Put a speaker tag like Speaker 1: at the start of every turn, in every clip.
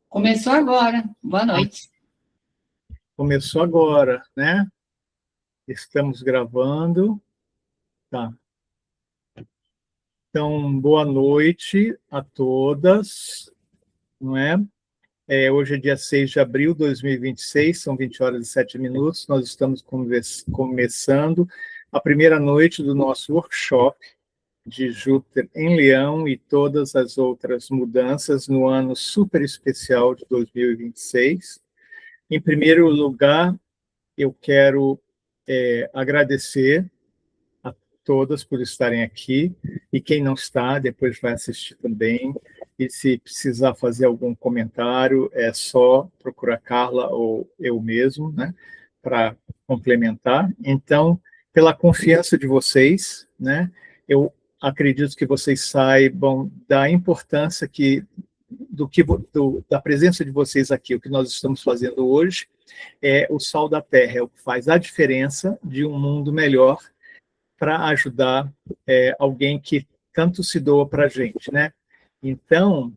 Speaker 1: Começou agora. Boa noite.
Speaker 2: Começou agora, né? Estamos gravando. Tá. Então, boa noite a todas, não é? Hoje é dia 6 de abril de 2026, são 20 horas e 7 minutos. Nós estamos começando a primeira noite do nosso workshop de Júpiter em Leão e todas as outras mudanças no ano super especial de 2026. Em primeiro lugar, eu quero agradecer a todas por estarem aqui, e quem não está, depois vai assistir também, e se precisar fazer algum comentário, é só procurar Carla ou eu mesmo, né, para complementar. Então, pela confiança de vocês, né, eu acredito que vocês saibam da importância da presença de vocês aqui. O que nós estamos fazendo hoje é o sal da terra, é o que faz a diferença de um mundo melhor para ajudar alguém que tanto se doa para a gente, né? Então,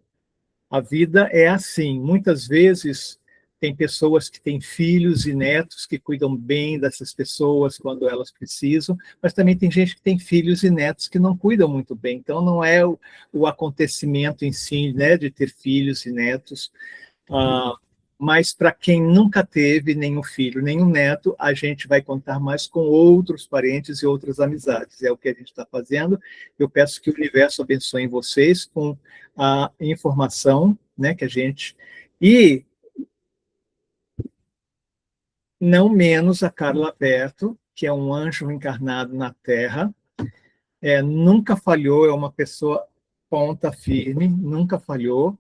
Speaker 2: a vida é assim. Muitas vezes tem pessoas que têm filhos e netos que cuidam bem dessas pessoas quando elas precisam, mas também tem gente que tem filhos e netos que não cuidam muito bem. Então, não é o acontecimento em si, né, de ter filhos e netos, mas para quem nunca teve nenhum filho, nenhum neto, a gente vai contar mais com outros parentes e outras amizades. É o que a gente está fazendo. Eu peço que o universo abençoe vocês com a informação, né, que a gente... E não menos a Carla Berto, que é um anjo encarnado na Terra, nunca falhou, é uma pessoa ponta firme, nunca falhou,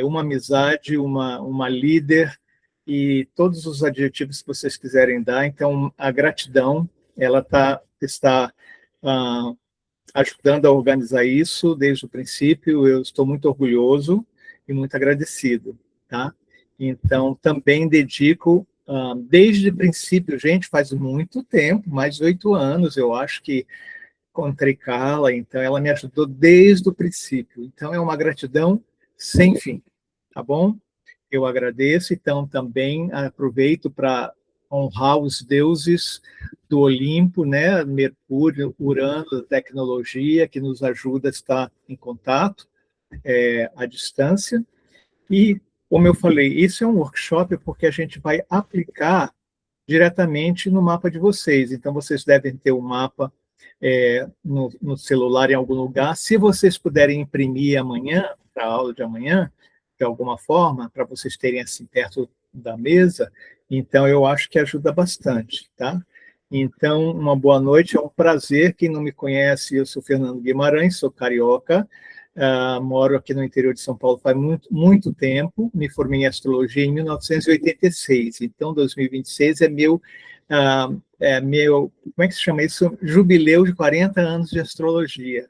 Speaker 2: uma amizade, uma líder, e todos os adjetivos que vocês quiserem dar. Então, a gratidão, ela está ajudando a organizar isso desde o princípio. Eu estou muito orgulhoso e muito agradecido, tá? Então, também dedico, desde o princípio, gente, faz muito tempo, mais de 8 anos, eu acho que encontrei Carla, então ela me ajudou desde o princípio. Então, é uma gratidão sem fim, tá bom? Eu agradeço, então também aproveito para honrar os deuses do Olimpo, né? Mercúrio, Urano, a tecnologia, que nos ajuda a estar em contato à distância. E, como eu falei, isso é um workshop porque a gente vai aplicar diretamente no mapa de vocês. Então, vocês devem ter o mapa no celular em algum lugar. Se vocês puderem imprimir amanhã, para a aula de amanhã, de alguma forma, para vocês terem assim perto da mesa, então eu acho que ajuda bastante, tá? Então, uma boa noite, é um prazer. Quem não me conhece, eu sou Fernando Guimarães, sou carioca, moro aqui no interior de São Paulo faz muito, muito tempo, me formei em astrologia em 1986, então 2026 meu, como é que se chama isso? Jubileu de 40 anos de astrologia,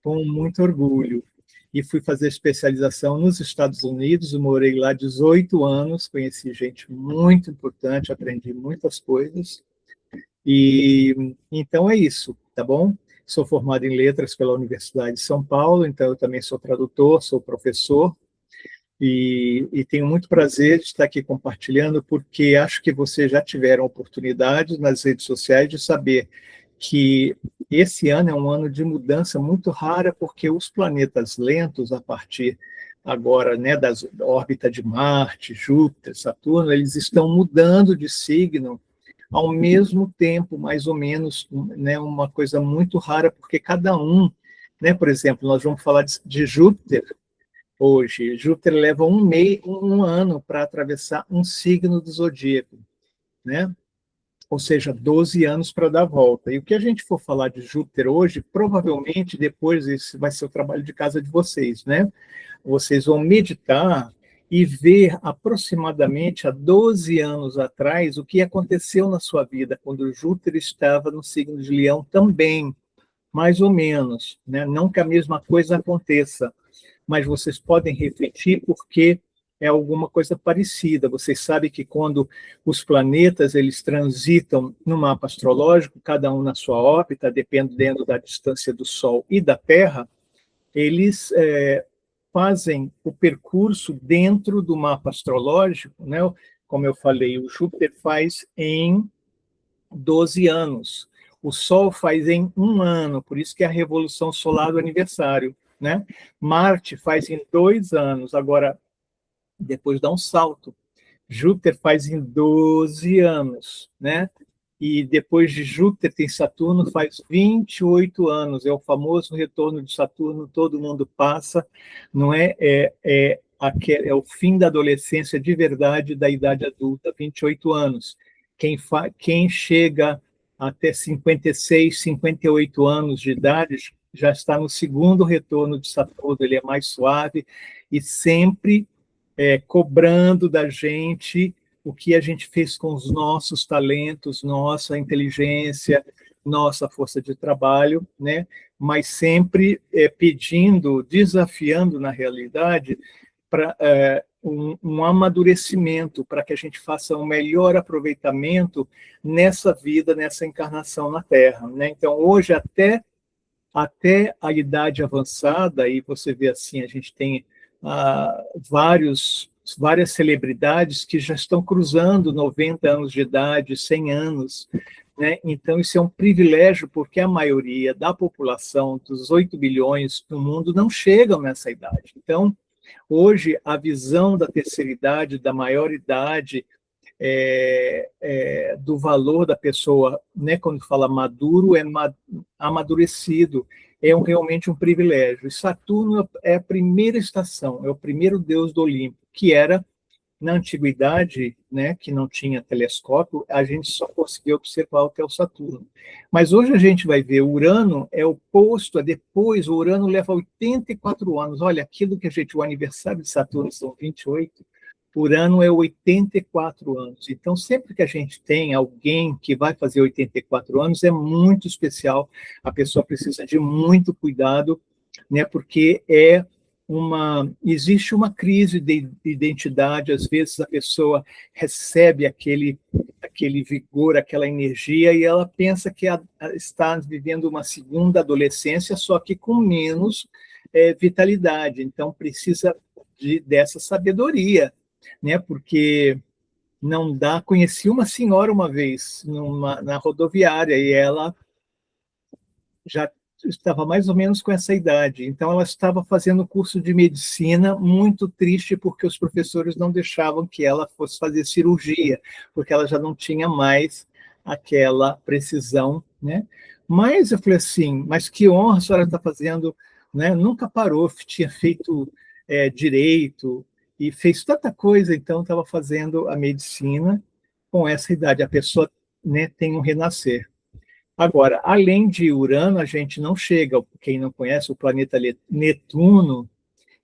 Speaker 2: com muito orgulho. E fui fazer especialização nos Estados Unidos, eu morei lá 18 anos, conheci gente muito importante, aprendi muitas coisas. E então é isso, tá bom? Sou formado em letras pela Universidade de São Paulo, então eu também sou tradutor, sou professor, e tenho muito prazer de estar aqui compartilhando, porque acho que vocês já tiveram oportunidade nas redes sociais de saber que esse ano é um ano de mudança muito rara, porque os planetas lentos, a partir agora, né, da órbita de Marte, Júpiter, Saturno, eles estão mudando de signo ao mesmo tempo, mais ou menos, né, uma coisa muito rara, porque cada um, né, por exemplo, nós vamos falar de Júpiter hoje. Júpiter leva um ano para atravessar um signo do zodíaco, né? Ou seja, 12 anos para dar a volta. E o que a gente for falar de Júpiter hoje, provavelmente depois esse vai ser o trabalho de casa de vocês, né? Vocês vão meditar e ver aproximadamente há 12 anos atrás o que aconteceu na sua vida, quando Júpiter estava no signo de Leão também, mais ou menos, né? Não que a mesma coisa aconteça, mas vocês podem refletir porque é alguma coisa parecida. Vocês sabem que quando os planetas eles transitam no mapa astrológico, cada um na sua órbita, dependendo da distância do Sol e da Terra, eles fazem o percurso dentro do mapa astrológico, né? Como eu falei, o Júpiter faz em 12 anos, o Sol faz em 1 ano, por isso que é a revolução solar do aniversário, né? Marte faz em 2 anos, agora, depois dá um salto. Júpiter faz em 12 anos, né? E depois de Júpiter tem Saturno, faz 28 anos, é o famoso retorno de Saturno, todo mundo passa, não é? É o fim da adolescência de verdade, da idade adulta, 28 anos. Quem chega até 56, 58 anos de idade já está no segundo retorno de Saturno, ele é mais suave e sempre cobrando da gente o que a gente fez com os nossos talentos, nossa inteligência, nossa força de trabalho, né? Mas sempre pedindo, desafiando na realidade para um amadurecimento, para que a gente faça um melhor aproveitamento nessa vida, nessa encarnação na Terra, né? Então, hoje, até a idade avançada, e você vê assim, a gente tem várias celebridades que já estão cruzando 90 anos de idade, 100 anos, né? Então, isso é um privilégio, porque a maioria da população, dos 8 bilhões do mundo, não chegam nessa idade. Então, hoje, a visão da terceira idade, da maioridade, do valor da pessoa, né, quando fala maduro, amadurecido, realmente um privilégio. E Saturno é a primeira estação, é o primeiro deus do Olimpo, que era, na antiguidade, né, que não tinha telescópio, a gente só conseguia observar o que é o Saturno. Mas hoje a gente vai ver, Urano é oposto, depois, o Urano leva 84 anos. Olha, aquilo que o aniversário de Saturno são 28, por ano é 84 anos. Então, sempre que a gente tem alguém que vai fazer 84 anos, é muito especial. A pessoa precisa de muito cuidado, né? Porque existe uma crise de identidade. Às vezes a pessoa recebe aquele vigor, aquela energia, e ela pensa que está vivendo uma segunda adolescência, só que com menos vitalidade. Então, precisa dessa sabedoria, né? Porque não dá. Conheci uma senhora uma vez na rodoviária, e ela já estava mais ou menos com essa idade. Então, ela estava fazendo curso de medicina, muito triste, porque os professores não deixavam que ela fosse fazer cirurgia, porque ela já não tinha mais aquela precisão, né? Mas eu falei assim, mas que honra a senhora está fazendo, né? Nunca parou, tinha feito direito, e fez tanta coisa, então estava fazendo a medicina com essa idade. A pessoa, né, tem um renascer. Agora, além de Urano, a gente não chega, quem não conhece, o planeta Netuno,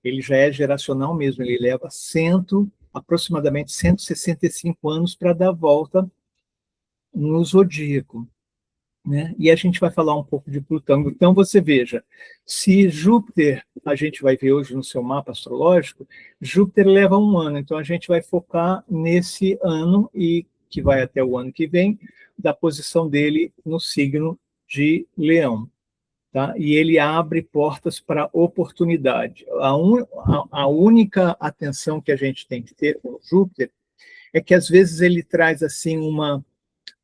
Speaker 2: ele já é geracional mesmo, ele leva aproximadamente 165 anos para dar a volta no zodíaco, né? E a gente vai falar um pouco de Plutão. Então, você veja, se Júpiter, a gente vai ver hoje no seu mapa astrológico, Júpiter leva 1 ano, então a gente vai focar nesse ano, e que vai até o ano que vem, da posição dele no signo de Leão. Tá? E ele abre portas para oportunidade. A única atenção que a gente tem que ter com o Júpiter é que, às vezes, ele traz assim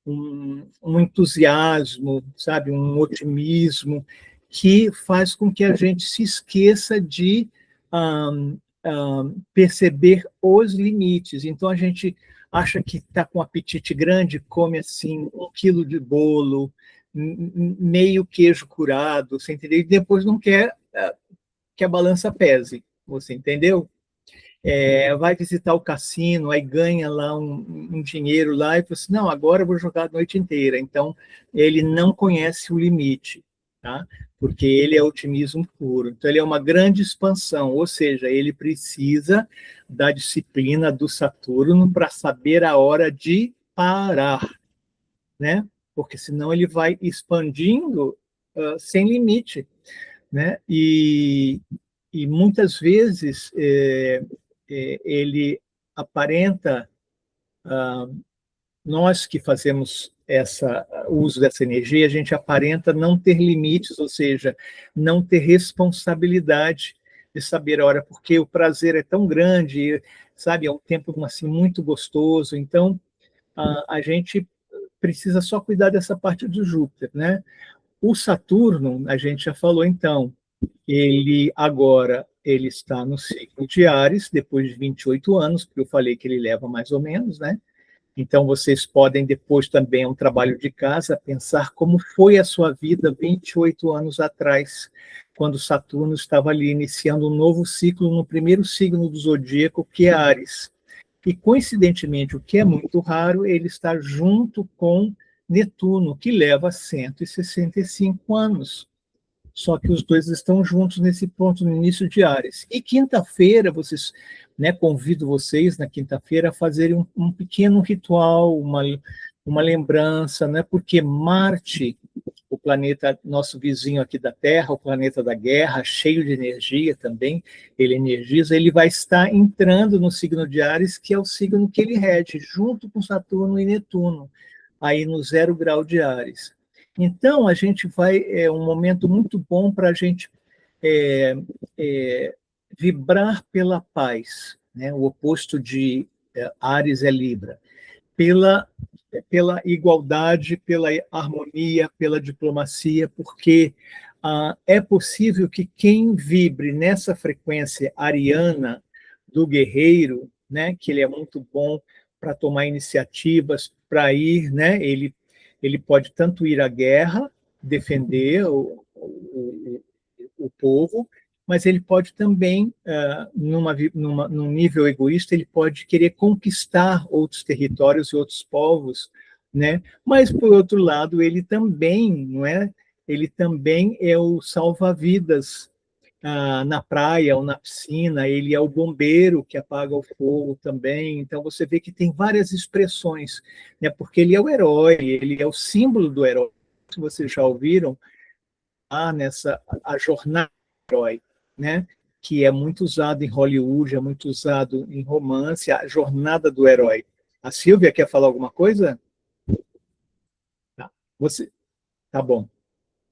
Speaker 2: um entusiasmo, sabe, um otimismo, que faz com que a gente se esqueça de perceber os limites. Então, a gente acha que está com um apetite grande, come assim 1 quilo de bolo, meio queijo curado, você entendeu? E depois não quer que a balança pese, você entendeu? Vai visitar o cassino, aí ganha lá um dinheiro lá, e fala assim, não, agora eu vou jogar a noite inteira. Então, ele não conhece o limite, tá? Porque ele é otimismo puro. Então, ele é uma grande expansão, ou seja, ele precisa da disciplina do Saturno para saber a hora de parar, né? Porque senão ele vai expandindo sem limite, né? E muitas vezes ele aparenta, nós que fazemos o uso dessa energia, a gente aparenta não ter limites, ou seja, não ter responsabilidade, de saber a hora, porque o prazer é tão grande, sabe? É um tempo assim muito gostoso. Então, a gente precisa só cuidar dessa parte do Júpiter, né? O Saturno, a gente já falou então, ele agora ele está no ciclo de Áries, depois de 28 anos, porque eu falei que ele leva mais ou menos, né? Então, vocês podem depois também, é um trabalho de casa, pensar como foi a sua vida 28 anos atrás, quando Saturno estava ali iniciando um novo ciclo no primeiro signo do zodíaco, que é Áries. E, coincidentemente, o que é muito raro, ele está junto com Netuno, que leva 165 anos. Só que os dois estão juntos nesse ponto, no início de Áries. E quinta-feira, vocês, né, convido vocês na quinta-feira a fazerem um pequeno ritual, uma lembrança, né, porque Marte, o planeta, nosso vizinho aqui da Terra, o planeta da guerra, cheio de energia também, ele energiza, ele vai estar entrando no signo de Áries, que é o signo que ele rege, junto com Saturno e Netuno, aí no 0 grau de Áries. Então, a gente vai, é um momento muito bom para a gente é, vibrar pela paz, né? O oposto de Áries é Libra, pela, pela igualdade, pela harmonia, pela diplomacia, porque é possível que quem vibre nessa frequência ariana do guerreiro, né? Que ele é muito bom para tomar iniciativas, para ir, né? Ele pode tanto ir à guerra, defender o povo, mas ele pode também, num nível egoísta, ele pode querer conquistar outros territórios e outros povos, né? Mas, por outro lado, ele também, não é? Ele também é o salva-vidas na praia ou na piscina, ele é o bombeiro que apaga o fogo também. Então, você vê que tem várias expressões, né? Porque ele é o herói, ele é o símbolo do herói. Se vocês já ouviram, nessa a jornada do herói, né? Que é muito usado em Hollywood, é muito usado em romance, a jornada do herói. A Silvia quer falar alguma coisa? Tá. Você, tá bom.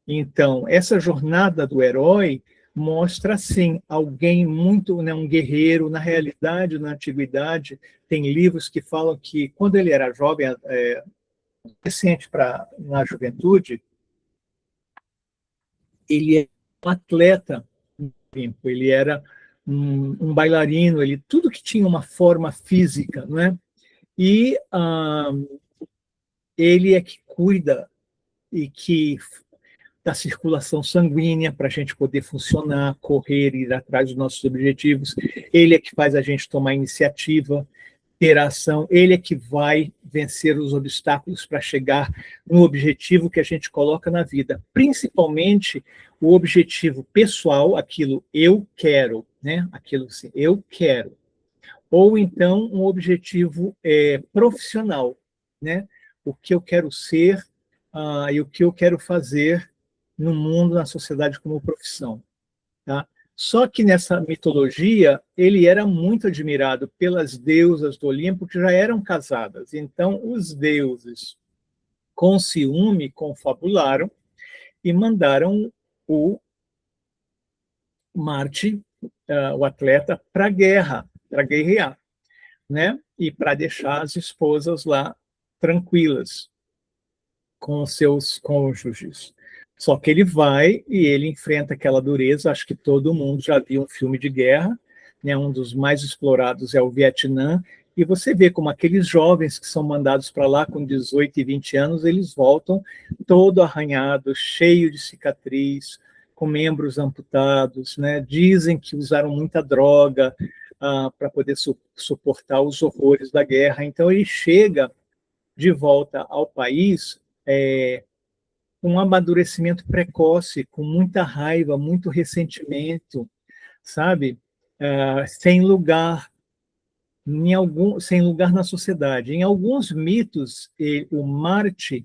Speaker 2: Então, essa jornada do herói mostra, sim, alguém muito, né, um guerreiro. Na realidade, na antiguidade, tem livros que falam que, quando ele era jovem, recente na juventude, ele era um atleta, ele era um bailarino, ele tudo que tinha uma forma física, não é? E ele é que cuida e que da circulação sanguínea para a gente poder funcionar, correr, ir atrás dos nossos objetivos. Ele é que faz a gente tomar iniciativa, ter ação, ele é que vai vencer os obstáculos para chegar no objetivo que a gente coloca na vida, principalmente o objetivo pessoal, aquilo eu quero, né? Aquilo assim, eu quero. Ou então um objetivo profissional, né? O que eu quero ser e o que eu quero fazer no mundo, na sociedade como profissão. Tá? Só que nessa mitologia, ele era muito admirado pelas deusas do Olimpo, que já eram casadas. Então, os deuses, com ciúme, confabularam e mandaram o Marte, o atleta, para a guerra, para guerrear, né? E para deixar as esposas lá tranquilas com seus cônjuges. Só que ele vai e ele enfrenta aquela dureza. Acho que todo mundo já viu um filme de guerra, né? Um dos mais explorados é o Vietnã, e você vê como aqueles jovens que são mandados para lá com 18 e 20 anos, eles voltam todo arranhado, cheio de cicatriz, com membros amputados, né? Dizem que usaram muita droga para poder suportar os horrores da guerra. Então ele chega de volta ao país um amadurecimento precoce, com muita raiva, muito ressentimento, sabe? Sem lugar sem lugar na sociedade. Em alguns mitos, o Marte,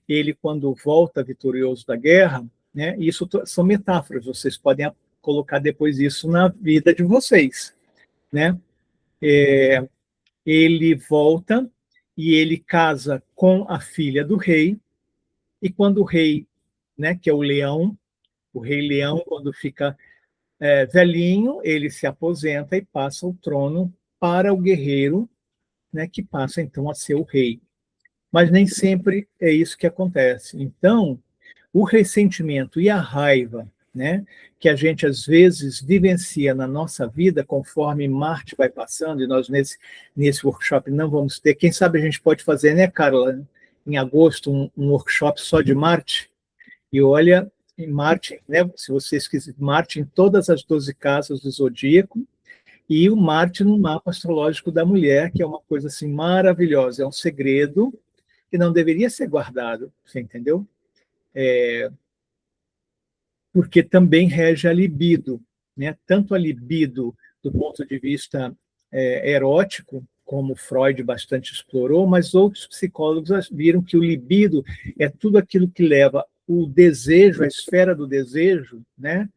Speaker 2: ele quando volta vitorioso da guerra, né? Isso são metáforas. Vocês podem colocar depois isso na vida de vocês, né? Ele volta e ele casa com a filha do rei, e quando o rei, né, que é o leão, o rei leão, quando fica velhinho, ele se aposenta e passa o trono para o guerreiro, né, que passa então a ser o rei. Mas nem sempre é isso que acontece. Então, o ressentimento e a raiva, né, que a gente às vezes vivencia na nossa vida conforme Marte vai passando, e nós nesse workshop não vamos ter, quem sabe a gente pode fazer, né, Carla, em agosto, um workshop só de Marte, e olha, em Marte, né, se vocês quiserem, Marte em todas as 12 casas do zodíaco, e o Marte no mapa astrológico da mulher, que é uma coisa assim maravilhosa, é um segredo que não deveria ser guardado, você entendeu? Porque também rege a libido, né? Tanto a libido do ponto de vista erótico, como Freud bastante explorou, mas outros psicólogos viram que o libido é tudo aquilo que leva o desejo, a esfera do desejo, né?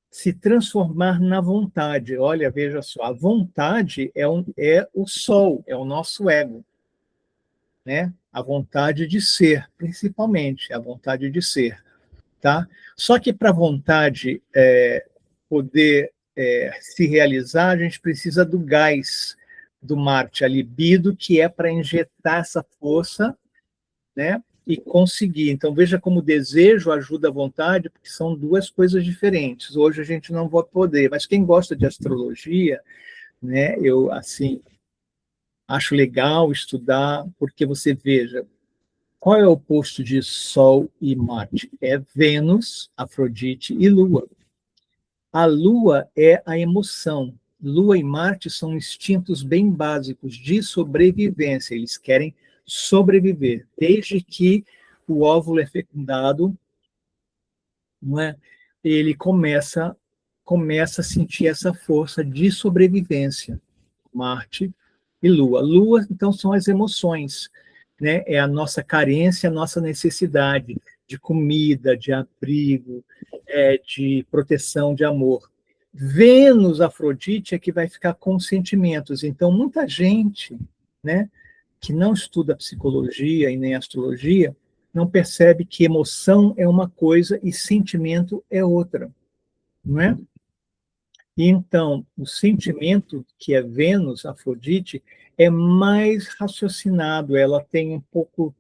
Speaker 2: Se transformar na vontade. Olha, veja só, a vontade é o sol, é o nosso ego, né? A vontade de ser, principalmente, a vontade de ser. Tá? Só que para a vontade poder se realizar, a gente precisa do gás do Marte, a libido, que é para injetar essa força, né? E conseguir. Então, veja como o desejo ajuda a vontade, porque são duas coisas diferentes. Hoje a gente não vai poder, mas quem gosta de astrologia, né? Eu, assim, acho legal estudar, porque você veja, qual é o oposto de Sol e Marte? É Vênus, Afrodite e Lua. A Lua é a emoção. Lua e Marte são instintos bem básicos de sobrevivência. Eles querem sobreviver. Desde que o óvulo é fecundado, não é? Ele começa a sentir essa força de sobrevivência. Marte e Lua. Lua, então, são as emoções, né? É a nossa carência, a nossa necessidade de comida, de abrigo, de proteção, de amor. Vênus, Afrodite, é que vai ficar com sentimentos. Então, muita gente, né, que não estuda psicologia e nem astrologia, não percebe que emoção é uma coisa e sentimento é outra, não é? E então, o sentimento, que é Vênus, Afrodite, é mais raciocinado, ela tem um pouco,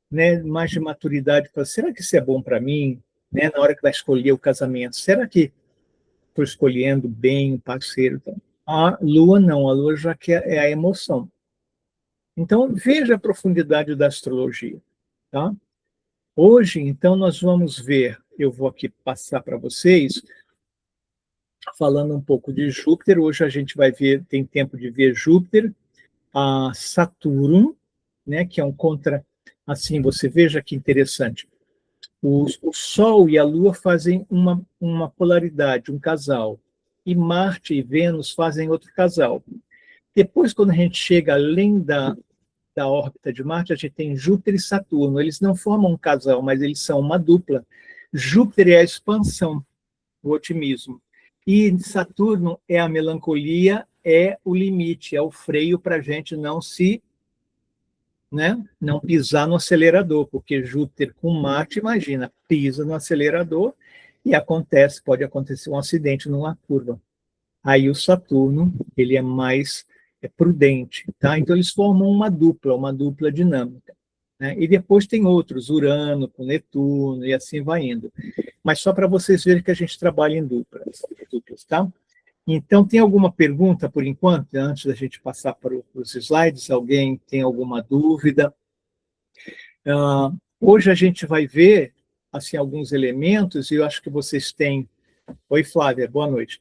Speaker 2: né, mais de maturidade para, será que isso é bom para mim? Né, na hora que vai escolher o casamento, será que estou escolhendo bem o parceiro? Então, a Lua não, a Lua já quer é a emoção. Então, veja a profundidade da astrologia, tá? Hoje, então, nós vamos ver, eu vou aqui passar para vocês, falando um pouco de Júpiter. Hoje a gente vai ver, tem tempo de ver Júpiter, a Saturno, né, que é um contra, assim, você veja que interessante. O Sol e a Lua fazem uma polaridade, um casal, e Marte e Vênus fazem outro casal. Depois, quando a gente chega além da órbita de Marte, a gente tem Júpiter e Saturno. Eles não formam um casal, mas eles são uma dupla. Júpiter é a expansão, o otimismo. E Saturno é a melancolia, é o limite, é o freio para a gente não se, né, não pisar no acelerador, porque Júpiter com Marte, imagina, pisa no acelerador e pode acontecer um acidente numa curva. Aí o Saturno, ele é mais prudente, tá? Então eles formam uma dupla dinâmica, né? E depois tem outros, Urano com Netuno e assim vai indo. Mas só para vocês verem que a gente trabalha em duplas, tá? Então, tem alguma pergunta por enquanto, antes da gente passar para os slides? Alguém tem alguma dúvida? Hoje a gente vai ver assim, alguns elementos, e eu acho que vocês têm. Oi, Flávia, boa noite.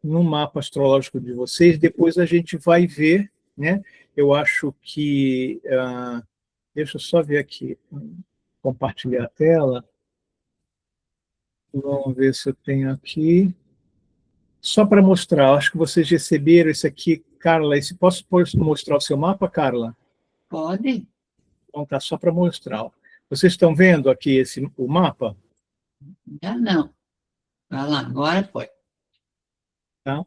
Speaker 2: No mapa astrológico de vocês, depois a gente vai ver, né? Eu acho que. Deixa eu só ver aqui, compartilhar a tela. Vamos ver se eu tenho aqui. Só para mostrar, acho que vocês receberam esse aqui, Carla. Posso mostrar o seu mapa, Carla?
Speaker 1: Pode?
Speaker 2: Então tá, só para mostrar. Vocês estão vendo aqui o mapa?
Speaker 1: Já não. Vai lá, agora pode.
Speaker 2: Tá?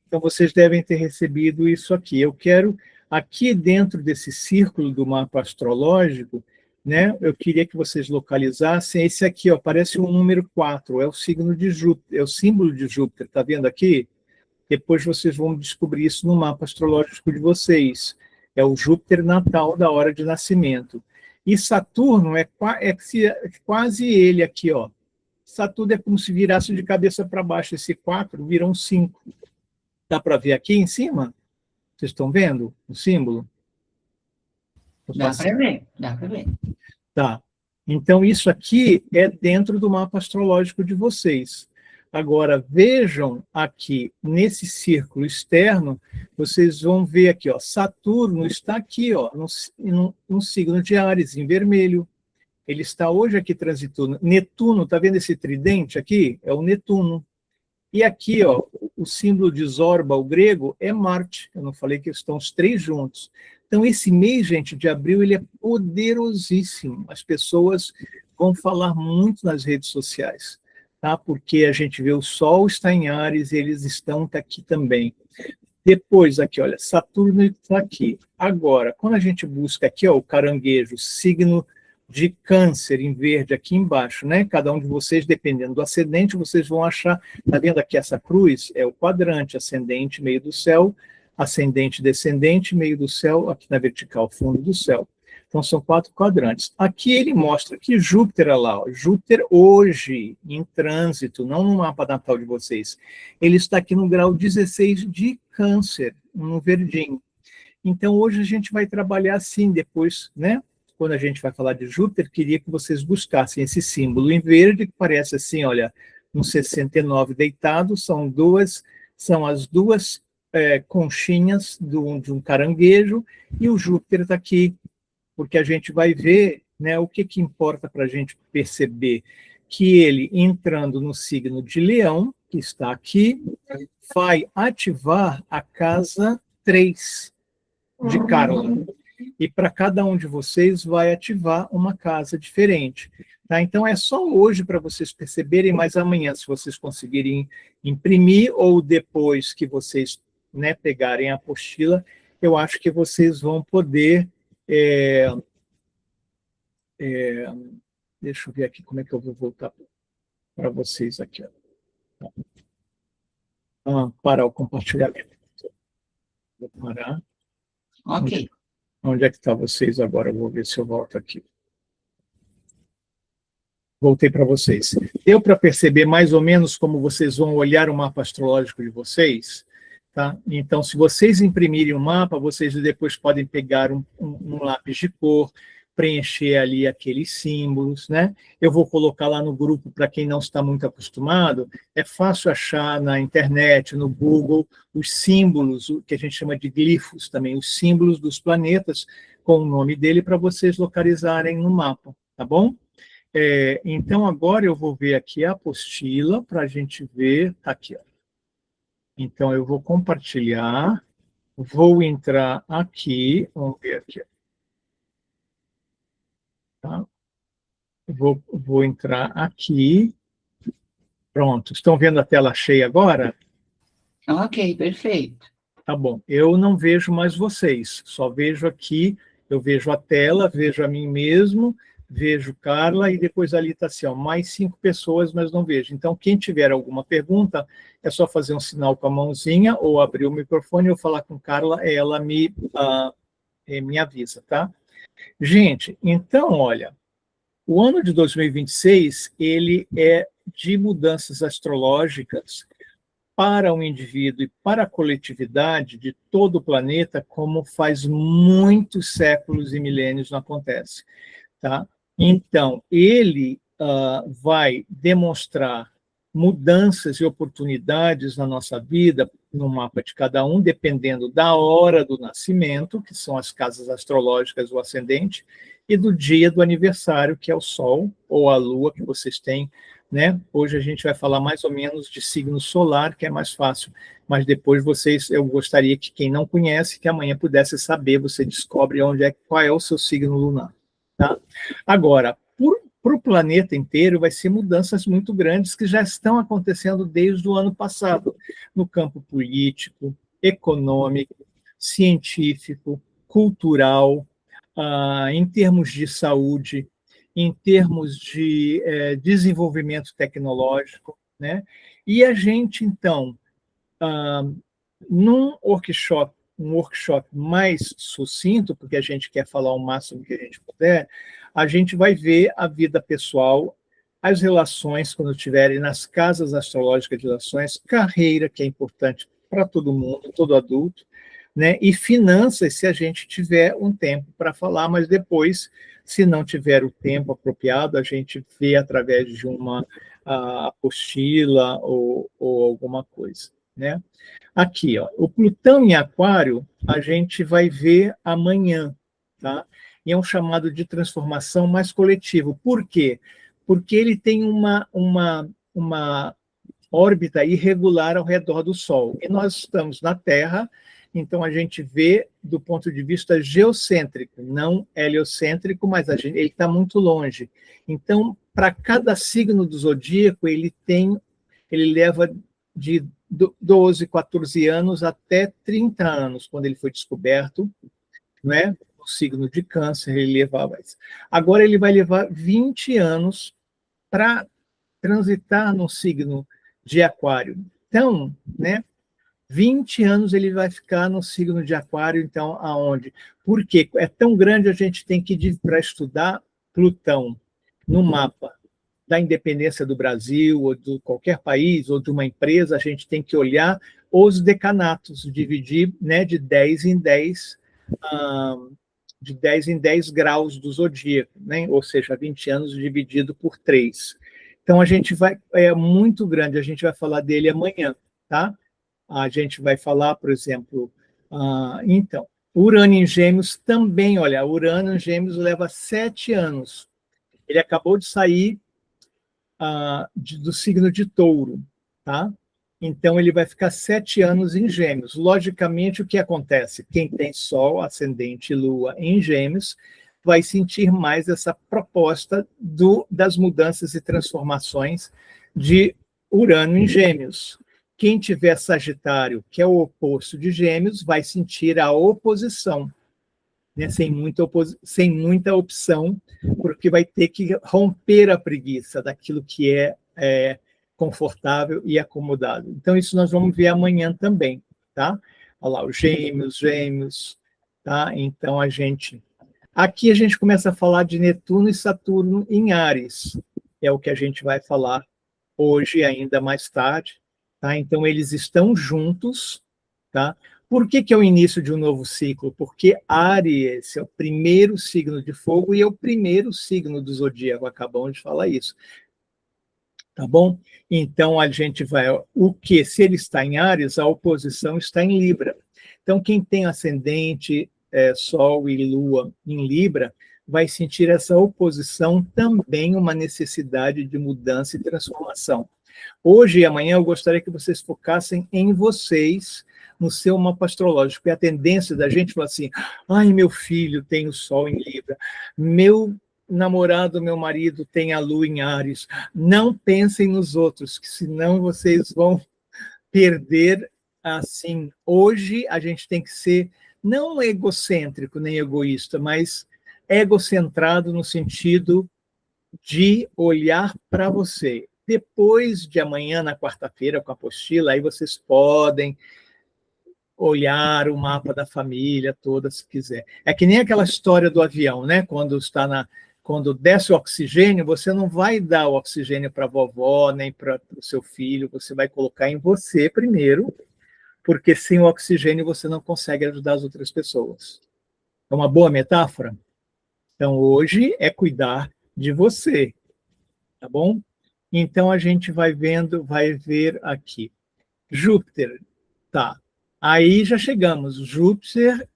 Speaker 2: Então vocês devem ter recebido isso aqui. Eu quero, aqui dentro desse círculo do mapa astrológico, né? Eu queria que vocês localizassem esse aqui, ó, parece um número 4, é o signo de Júpiter, é o símbolo de Júpiter, tá vendo aqui? Depois vocês vão descobrir isso no mapa astrológico de vocês. É o Júpiter natal da hora de nascimento. E Saturno é quase ele aqui, ó. Saturno é como se virasse de cabeça para baixo. Esse 4 vira um 5. Dá para ver aqui em cima? Vocês estão vendo o símbolo?
Speaker 1: Dá para ver, dá para ver.
Speaker 2: Tá. Então, isso aqui é dentro do mapa astrológico de vocês. Agora, vejam aqui, nesse círculo externo, vocês vão ver aqui, ó, Saturno está aqui, ó, no signo de Áries, em vermelho. Ele está hoje aqui transitando. Netuno, tá vendo esse tridente aqui? É o Netuno. E aqui, ó, o símbolo de Zorba, o grego, é Marte. Eu não falei que estão os três juntos. Então, esse mês, gente, de abril, ele é poderosíssimo. As pessoas vão falar muito nas redes sociais, tá? Porque a gente vê o Sol está em Áries e eles estão aqui também. Depois, aqui, olha, Saturno está aqui. Agora, quando a gente busca aqui, ó, o caranguejo, signo de Câncer, em verde, aqui embaixo, né? Cada um de vocês, dependendo do ascendente, vocês vão achar, tá vendo aqui essa cruz? É o quadrante, ascendente, meio do céu, ascendente, descendente, meio do céu, aqui na vertical, fundo do céu. Então, são 4 quadrantes. Aqui ele mostra que Júpiter, olha lá, ó, Júpiter hoje, em trânsito, não no mapa natal de vocês, ele está aqui no grau 16 de Câncer, no verdinho. Então, hoje a gente vai trabalhar assim, depois, né? Quando a gente vai falar de Júpiter, queria que vocês buscassem esse símbolo em verde, que parece assim, olha, um 69 deitado, são as duas conchinhas de um caranguejo, e o Júpiter está aqui, porque a gente vai ver, né, o que importa para a gente perceber, que ele, entrando no signo de Leão, que está aqui, vai ativar a casa 3 de Carla. E para cada um de vocês vai ativar uma casa diferente. Tá? Então, é só hoje para vocês perceberem, mas amanhã, se vocês conseguirem imprimir, ou depois que vocês, né, pegarem a apostila, eu acho que vocês vão poder... deixa eu ver aqui como é que eu vou voltar para vocês aqui. Parar o compartilhamento. Vou parar.
Speaker 1: Ok.
Speaker 2: Onde é que estão vocês agora? Eu vou ver se eu volto aqui. Voltei para vocês. Deu para perceber mais ou menos como vocês vão olhar o mapa astrológico de vocês? Tá? Então, se vocês imprimirem o mapa, vocês depois podem pegar um lápis de cor, preencher ali aqueles símbolos, né? Eu vou colocar lá no grupo, para quem não está muito acostumado, é fácil achar na internet, no Google, os símbolos, o que a gente chama de glifos também, os símbolos dos planetas, com o nome dele, para vocês localizarem no mapa, tá bom? Então, agora eu vou ver aqui a apostila, para a gente ver, tá aqui, ó. Então, eu vou compartilhar, vou entrar aqui, vamos ver aqui, tá? Vou entrar aqui. Pronto. Estão vendo a tela cheia agora?
Speaker 1: Ok, perfeito.
Speaker 2: Tá bom. Eu não vejo mais vocês. Só vejo aqui, eu vejo a tela, vejo a mim mesmo, vejo Carla e depois ali está assim, ó, mais 5 pessoas, mas não vejo. Então, quem tiver alguma pergunta, é só fazer um sinal com a mãozinha ou abrir o microfone ou falar com Carla, ela me avisa, tá? Gente, então, olha, o ano de 2026, ele é de mudanças astrológicas para o indivíduo e para a coletividade de todo o planeta, como faz muitos séculos e milênios não acontece. Tá? Então, ele vai demonstrar mudanças e oportunidades na nossa vida, no mapa de cada um, dependendo da hora do nascimento, que são as casas astrológicas, o ascendente, e do dia do aniversário, que é o Sol ou a Lua que vocês têm, né? Hoje a gente vai falar mais ou menos de signo solar, que é mais fácil, mas depois eu gostaria que quem não conhece, que amanhã pudesse saber, você descobre qual é o seu signo lunar. Tá? Agora, para o planeta inteiro, vai ser mudanças muito grandes que já estão acontecendo desde o ano passado, no campo político, econômico, científico, cultural, em termos de saúde, em termos de desenvolvimento tecnológico, né? E a gente, então, num workshop, um workshop mais sucinto, porque a gente quer falar o máximo que a gente puder, a gente vai ver a vida pessoal, as relações, quando estiverem nas casas astrológicas de relações, carreira, que é importante para todo mundo, todo adulto, né? E finanças, se a gente tiver um tempo para falar, mas depois, se não tiver o tempo apropriado, a gente vê através de uma apostila ou alguma coisa, né? Aqui, ó, o Plutão em Aquário, a gente vai ver amanhã, tá? E é um chamado de transformação mais coletivo. Por quê? Porque ele tem uma órbita irregular ao redor do Sol. E nós estamos na Terra, então a gente vê do ponto de vista geocêntrico, não heliocêntrico, mas ele está muito longe. Então, para cada signo do zodíaco, ele leva de 12, 14 anos até 30 anos, quando ele foi descoberto, não é? O signo de Câncer, ele levava isso. Agora ele vai levar 20 anos para transitar no signo de Aquário. Então, né, 20 anos ele vai ficar no signo de Aquário, então, aonde? Porque é tão grande, a gente tem que ir para estudar Plutão no mapa da independência do Brasil, ou de qualquer país, ou de uma empresa, a gente tem que olhar os decanatos, dividir, né, de 10 em 10, de 10 em 10 graus do zodíaco, né? Ou seja, 20 anos dividido por 3. Então, a gente vai, é muito grande, a gente vai falar dele amanhã, tá? A gente vai falar, por exemplo, então, Urano em Gêmeos também, olha, Urano em Gêmeos leva 7 anos. Ele acabou de sair do signo de Touro, tá? Então, ele vai ficar 7 anos em Gêmeos. Logicamente, o que acontece? Quem tem Sol, Ascendente e Lua em Gêmeos vai sentir mais essa proposta das mudanças e transformações de Urano em Gêmeos. Quem tiver Sagitário, que é o oposto de Gêmeos, vai sentir a oposição, né? Sem muita opção, porque vai ter que romper a preguiça daquilo que é confortável e acomodado. Então, isso nós vamos ver amanhã também, tá? Olha lá, os gêmeos, tá? Então, aqui a gente começa a falar de Netuno e Saturno em Áries, é o que a gente vai falar hoje, ainda mais tarde, tá? Então, eles estão juntos, tá? Por que é o início de um novo ciclo? Porque Áries é o primeiro signo de fogo e é o primeiro signo do zodíaco, acabamos de falar isso. Tá bom? Então, a gente vai... se ele está em Áries, a oposição está em Libra. Então, quem tem ascendente, Sol e Lua em Libra, vai sentir essa oposição também uma necessidade de mudança e transformação. Hoje e amanhã eu gostaria que vocês focassem em vocês, no seu mapa astrológico. E a tendência da gente falar assim, ai, meu filho tem o Sol em Libra, meu namorado, meu marido tem a Lua em Áries. Não pensem nos outros, que senão vocês vão perder assim. Hoje a gente tem que ser não egocêntrico nem egoísta, mas egocentrado no sentido de olhar para você. Depois de amanhã, na quarta-feira, com a apostila, aí vocês podem olhar o mapa da família toda, se quiser. É que nem aquela história do avião, né? Quando desce o oxigênio, você não vai dar o oxigênio para a vovó, nem para o seu filho, você vai colocar em você primeiro, porque sem o oxigênio você não consegue ajudar as outras pessoas. É uma boa metáfora? Então, hoje é cuidar de você, tá bom? Então, a gente vai ver aqui. Júpiter, tá. Aí já chegamos. Júpiter,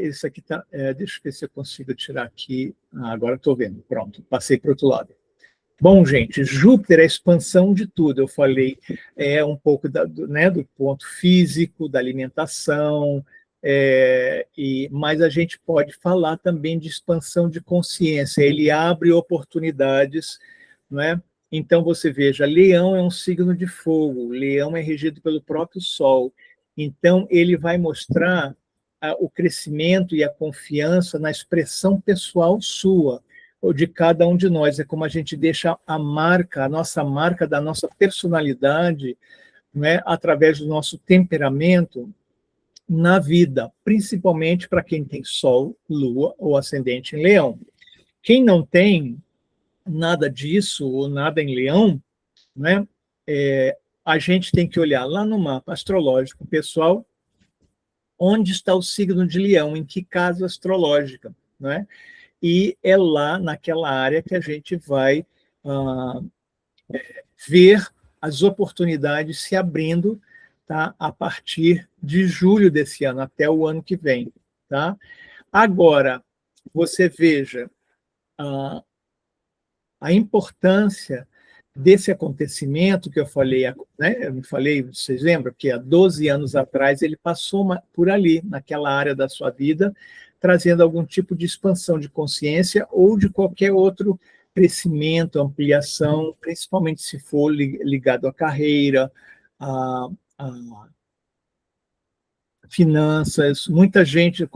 Speaker 2: isso aqui tá. Deixa eu ver se eu consigo tirar aqui. Agora estou vendo. Pronto, passei para o outro lado. Bom, gente, Júpiter é a expansão de tudo. Eu falei um pouco do ponto físico, da alimentação, mas a gente pode falar também de expansão de consciência. Ele abre oportunidades, não é? Então, você veja, Leão é um signo de fogo, Leão é regido pelo próprio Sol. Então, ele vai mostrar o crescimento e a confiança na expressão pessoal sua, ou de cada um de nós. É como a gente deixa a nossa marca da nossa personalidade, né, através do nosso temperamento na vida, principalmente para quem tem Sol, Lua ou Ascendente em Leão. Quem não tem nada disso ou nada em Leão, né, a gente tem que olhar lá no mapa astrológico pessoal onde está o signo de Leão, em que casa astrológica, né? E é lá naquela área que a gente vai ver as oportunidades se abrindo, tá? A partir de julho desse ano, até o ano que vem. Tá? Agora, você veja a importância desse acontecimento que eu falei, né? Eu falei, vocês lembram que há 12 anos atrás ele passou por ali, naquela área da sua vida, trazendo algum tipo de expansão de consciência ou de qualquer outro crescimento, ampliação, principalmente se for ligado à carreira, a finanças. Muita gente,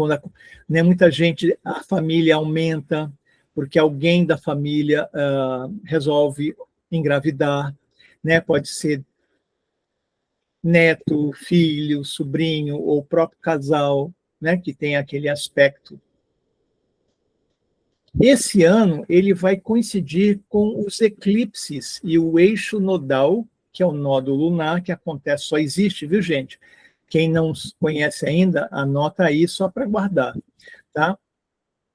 Speaker 2: muita gente, a família aumenta, porque alguém da família resolve engravidar, né? Pode ser neto, filho, sobrinho, ou o próprio casal, né? Que tem aquele aspecto. Esse ano ele vai coincidir com os eclipses e o eixo nodal, que é o nódo lunar, que acontece, só existe, viu, gente? Quem não conhece ainda, anota aí só para guardar, tá?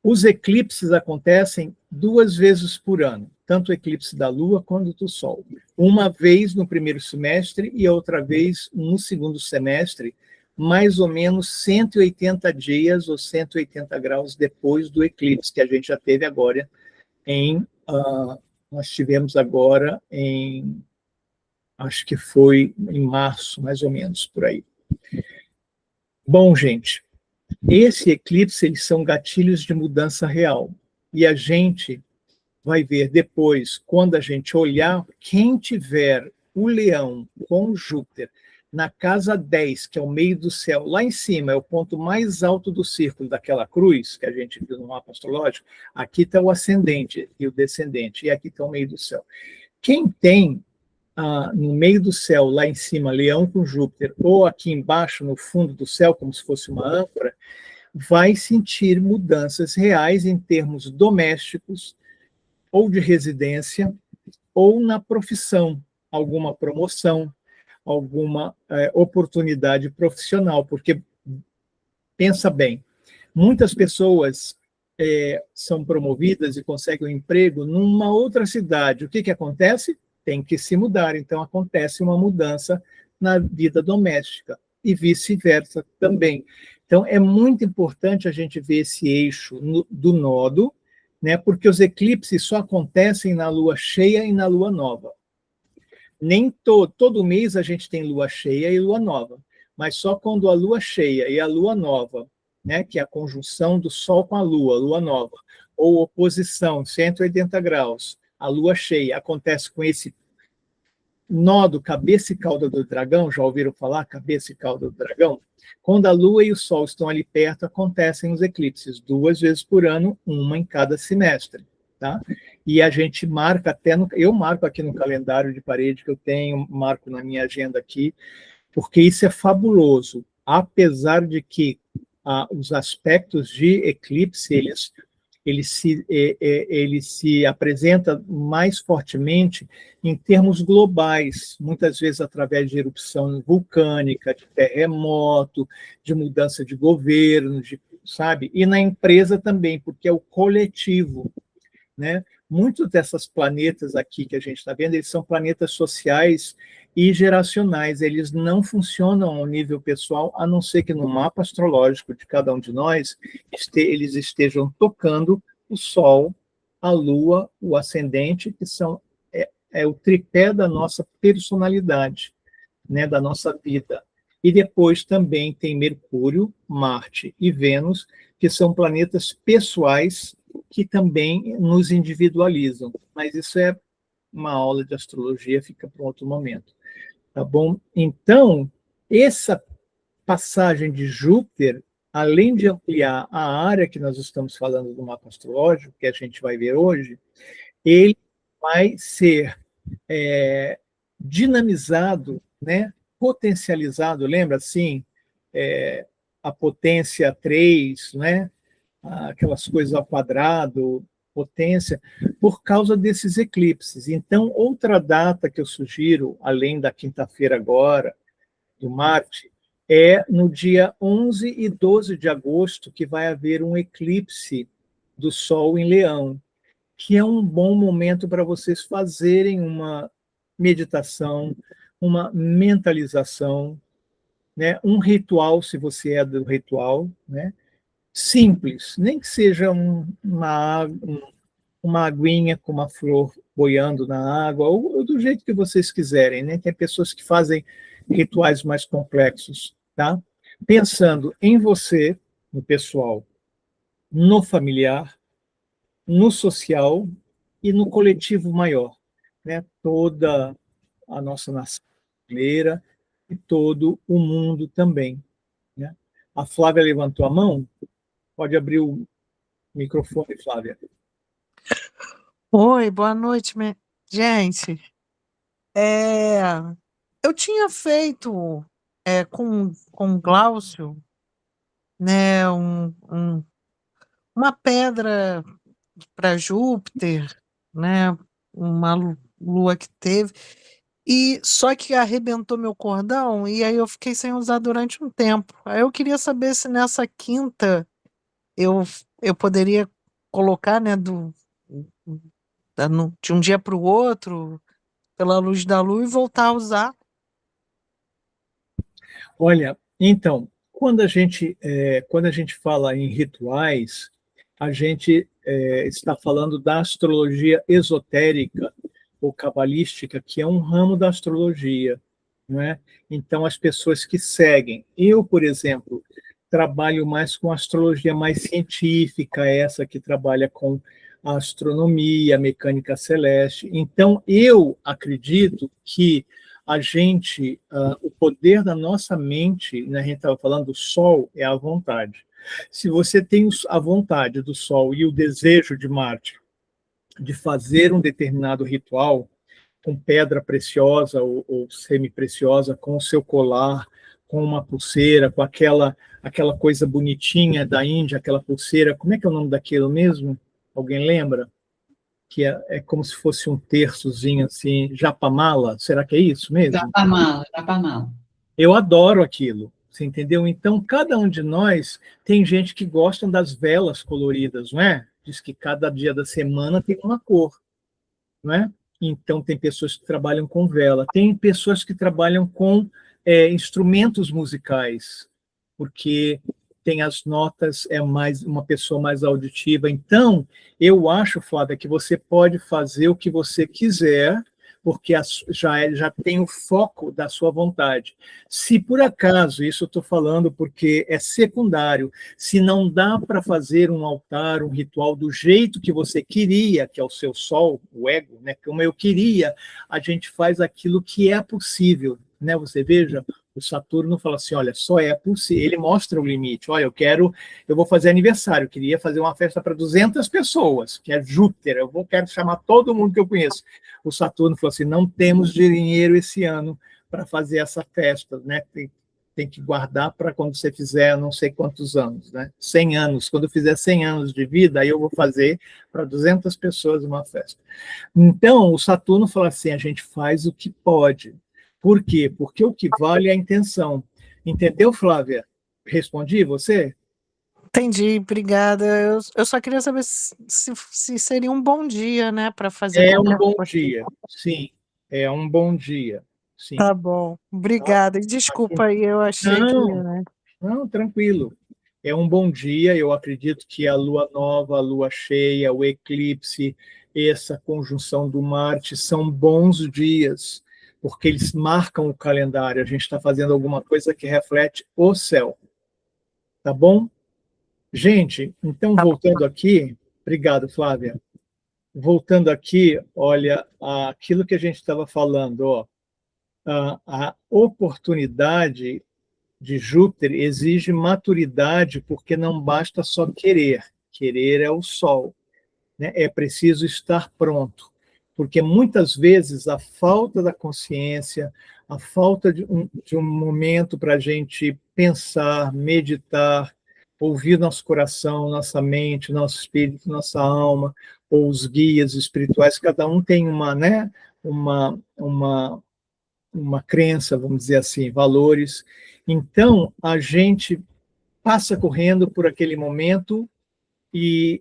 Speaker 2: Os eclipses acontecem 2 vezes por ano, tanto o eclipse da Lua quanto do Sol. Uma vez no primeiro semestre e outra vez no segundo semestre, mais ou menos 180 dias ou 180 graus depois do eclipse que a gente já teve agora nós tivemos agora acho que foi em março, mais ou menos, por aí. Bom, gente, esse eclipse, eles são gatilhos de mudança real. E a gente vai ver depois, quando a gente olhar, quem tiver o Leão com Júpiter na casa 10, que é o meio do céu, lá em cima, é o ponto mais alto do círculo daquela cruz, que a gente viu no mapa astrológico, aqui está o ascendente e o descendente, e aqui está o meio do céu. Quem tem no meio do céu, lá em cima, Leão com Júpiter, ou aqui embaixo, no fundo do céu, como se fosse uma âncora, vai sentir mudanças reais em termos domésticos, ou de residência, ou na profissão, alguma promoção, alguma oportunidade profissional, porque, pensa bem, muitas pessoas são promovidas e conseguem um emprego numa outra cidade. O que acontece? Tem que se mudar, então acontece uma mudança na vida doméstica e vice-versa também. Então é muito importante a gente ver esse eixo do nodo, né, porque os eclipses só acontecem na lua cheia e na lua nova. Nem todo mês a gente tem lua cheia e lua nova, mas só quando a lua cheia e a lua nova, né, que é a conjunção do Sol com a lua nova, ou oposição, 180 graus, a lua cheia, acontece com esse nódo cabeça e cauda do dragão, já ouviram falar cabeça e cauda do dragão? Quando a lua e o sol estão ali perto, acontecem os eclipses, 2 vezes por ano, uma em cada semestre, tá? E a gente marca eu marco aqui no calendário de parede que eu tenho, marco na minha agenda aqui, porque isso é fabuloso, apesar de que os aspectos de eclipse, ele se apresenta mais fortemente em termos globais, muitas vezes através de erupção vulcânica, de terremoto, de mudança de governo, sabe? E na empresa também, porque é o coletivo, né? Muitos dessas planetas aqui que a gente está vendo, eles são planetas sociais e geracionais, eles não funcionam ao nível pessoal, a não ser que no mapa astrológico de cada um de nós, eles estejam tocando o Sol, a Lua, o Ascendente, que é o tripé da nossa personalidade, né, da nossa vida. E depois também tem Mercúrio, Marte e Vênus, que são planetas pessoais que também nos individualizam. Mas isso é uma aula de astrologia, fica para um outro momento. Tá bom? Então, essa passagem de Júpiter além de ampliar a área que nós estamos falando do mapa astrológico, que a gente vai ver hoje, ele vai ser dinamizado, né, potencializado, lembra assim, a potência 3, né, aquelas coisas ao quadrado, potência, por causa desses eclipses. Então, outra data que eu sugiro, além da quinta-feira agora, do Marte, é no dia 11 e 12 de agosto, que vai haver um eclipse do Sol em Leão, que é um bom momento para vocês fazerem uma meditação, uma mentalização, né? Um ritual, se você é do ritual, né? Simples, nem que seja uma aguinha com uma flor boiando na água, ou do jeito que vocês quiserem, né? Tem pessoas que fazem rituais mais complexos, tá? Pensando em você, no pessoal, no familiar, no social e no coletivo maior, né? Toda a nossa nação brasileira e todo o mundo também, né? A Flávia levantou a mão, pode abrir o microfone, Flávia.
Speaker 3: Oi, boa noite, gente. É, eu tinha feito com o Glaucio, né, uma pedra para Júpiter, né, uma lua que teve, e só que arrebentou meu cordão e aí eu fiquei sem usar durante um tempo. Aí eu queria saber se nessa quinta eu, eu poderia colocar, né, de um dia para o outro, pela luz da lua e voltar a usar.
Speaker 2: Olha, então, quando a gente fala em rituais, a gente está falando da astrologia esotérica ou cabalística, que é um ramo da astrologia, não é? Então, as pessoas que seguem, eu, por exemplo, trabalho mais com astrologia mais científica, essa que trabalha com a astronomia, a mecânica celeste. Então, eu acredito que o poder da nossa mente, né, a gente estava falando do Sol, é a vontade. Se você tem a vontade do Sol e o desejo de Marte de fazer um determinado ritual com pedra preciosa ou semi-preciosa, com o seu colar, com uma pulseira, com aquela coisa bonitinha da Índia, aquela pulseira, como é que é o nome daquilo mesmo? Alguém lembra? Que é como se fosse um terçozinho assim, japamala, será que é isso mesmo?
Speaker 1: Japamala, Japamala.
Speaker 2: Eu adoro aquilo, você entendeu? Então, cada um de nós tem gente que gosta das velas coloridas, não é? Diz que cada dia da semana tem uma cor, não é? Então, tem pessoas que trabalham com vela, tem pessoas que trabalham com instrumentos musicais, porque tem as notas, é mais uma pessoa mais auditiva. Então, eu acho, Flávia, que você pode fazer o que você quiser, porque já tem o foco da sua vontade. Se por acaso, isso eu estou falando porque é secundário, se não dá para fazer um altar, um ritual do jeito que você queria, que é o seu sol, o ego, né, como eu queria, a gente faz aquilo que é possível, né? Você veja, o Saturno fala assim, olha, só é possível, ele mostra o limite, olha, eu vou fazer aniversário, eu queria fazer uma festa para 200 pessoas, que é Júpiter, quero chamar todo mundo que eu conheço. O Saturno falou assim, não temos dinheiro esse ano para fazer essa festa, né? Tem que guardar para quando você fizer não sei quantos anos, né? 100 anos, quando eu fizer 100 anos de vida, aí eu vou fazer para 200 pessoas uma festa. Então, o Saturno fala assim, a gente faz o que pode. Por quê? Porque o que vale é a intenção. Entendeu, Flávia? Respondi você?
Speaker 3: Entendi, obrigada. Eu só queria saber se seria um bom dia, né, para fazer
Speaker 2: É um
Speaker 3: qualquer
Speaker 2: bom
Speaker 3: coisa.
Speaker 2: dia, sim. É um bom dia, sim.
Speaker 3: Tá bom,
Speaker 2: Tá?
Speaker 3: obrigada. E desculpa aí, eu achei que,
Speaker 2: Não,
Speaker 3: né?
Speaker 2: não, tranquilo. É um bom dia, eu acredito que a lua nova, a lua cheia, o eclipse, essa conjunção do Marte são bons dias, porque eles marcam o calendário. A gente está fazendo alguma coisa que reflete o céu. Tá bom? Gente, então
Speaker 3: Tá bom.
Speaker 2: voltando aqui, obrigado, Flávia. Voltando aqui, olha, aquilo que a gente estava falando, ó, a oportunidade de Júpiter exige maturidade, porque não basta só querer. Querer é o Sol, né? É preciso estar pronto, porque muitas vezes a falta da consciência, a falta de um momento para a gente pensar, meditar, ouvir nosso coração, nossa mente, nosso espírito, nossa alma, ou os guias espirituais, cada um tem uma, né, uma crença, vamos dizer assim, valores. Então, a gente passa correndo por aquele momento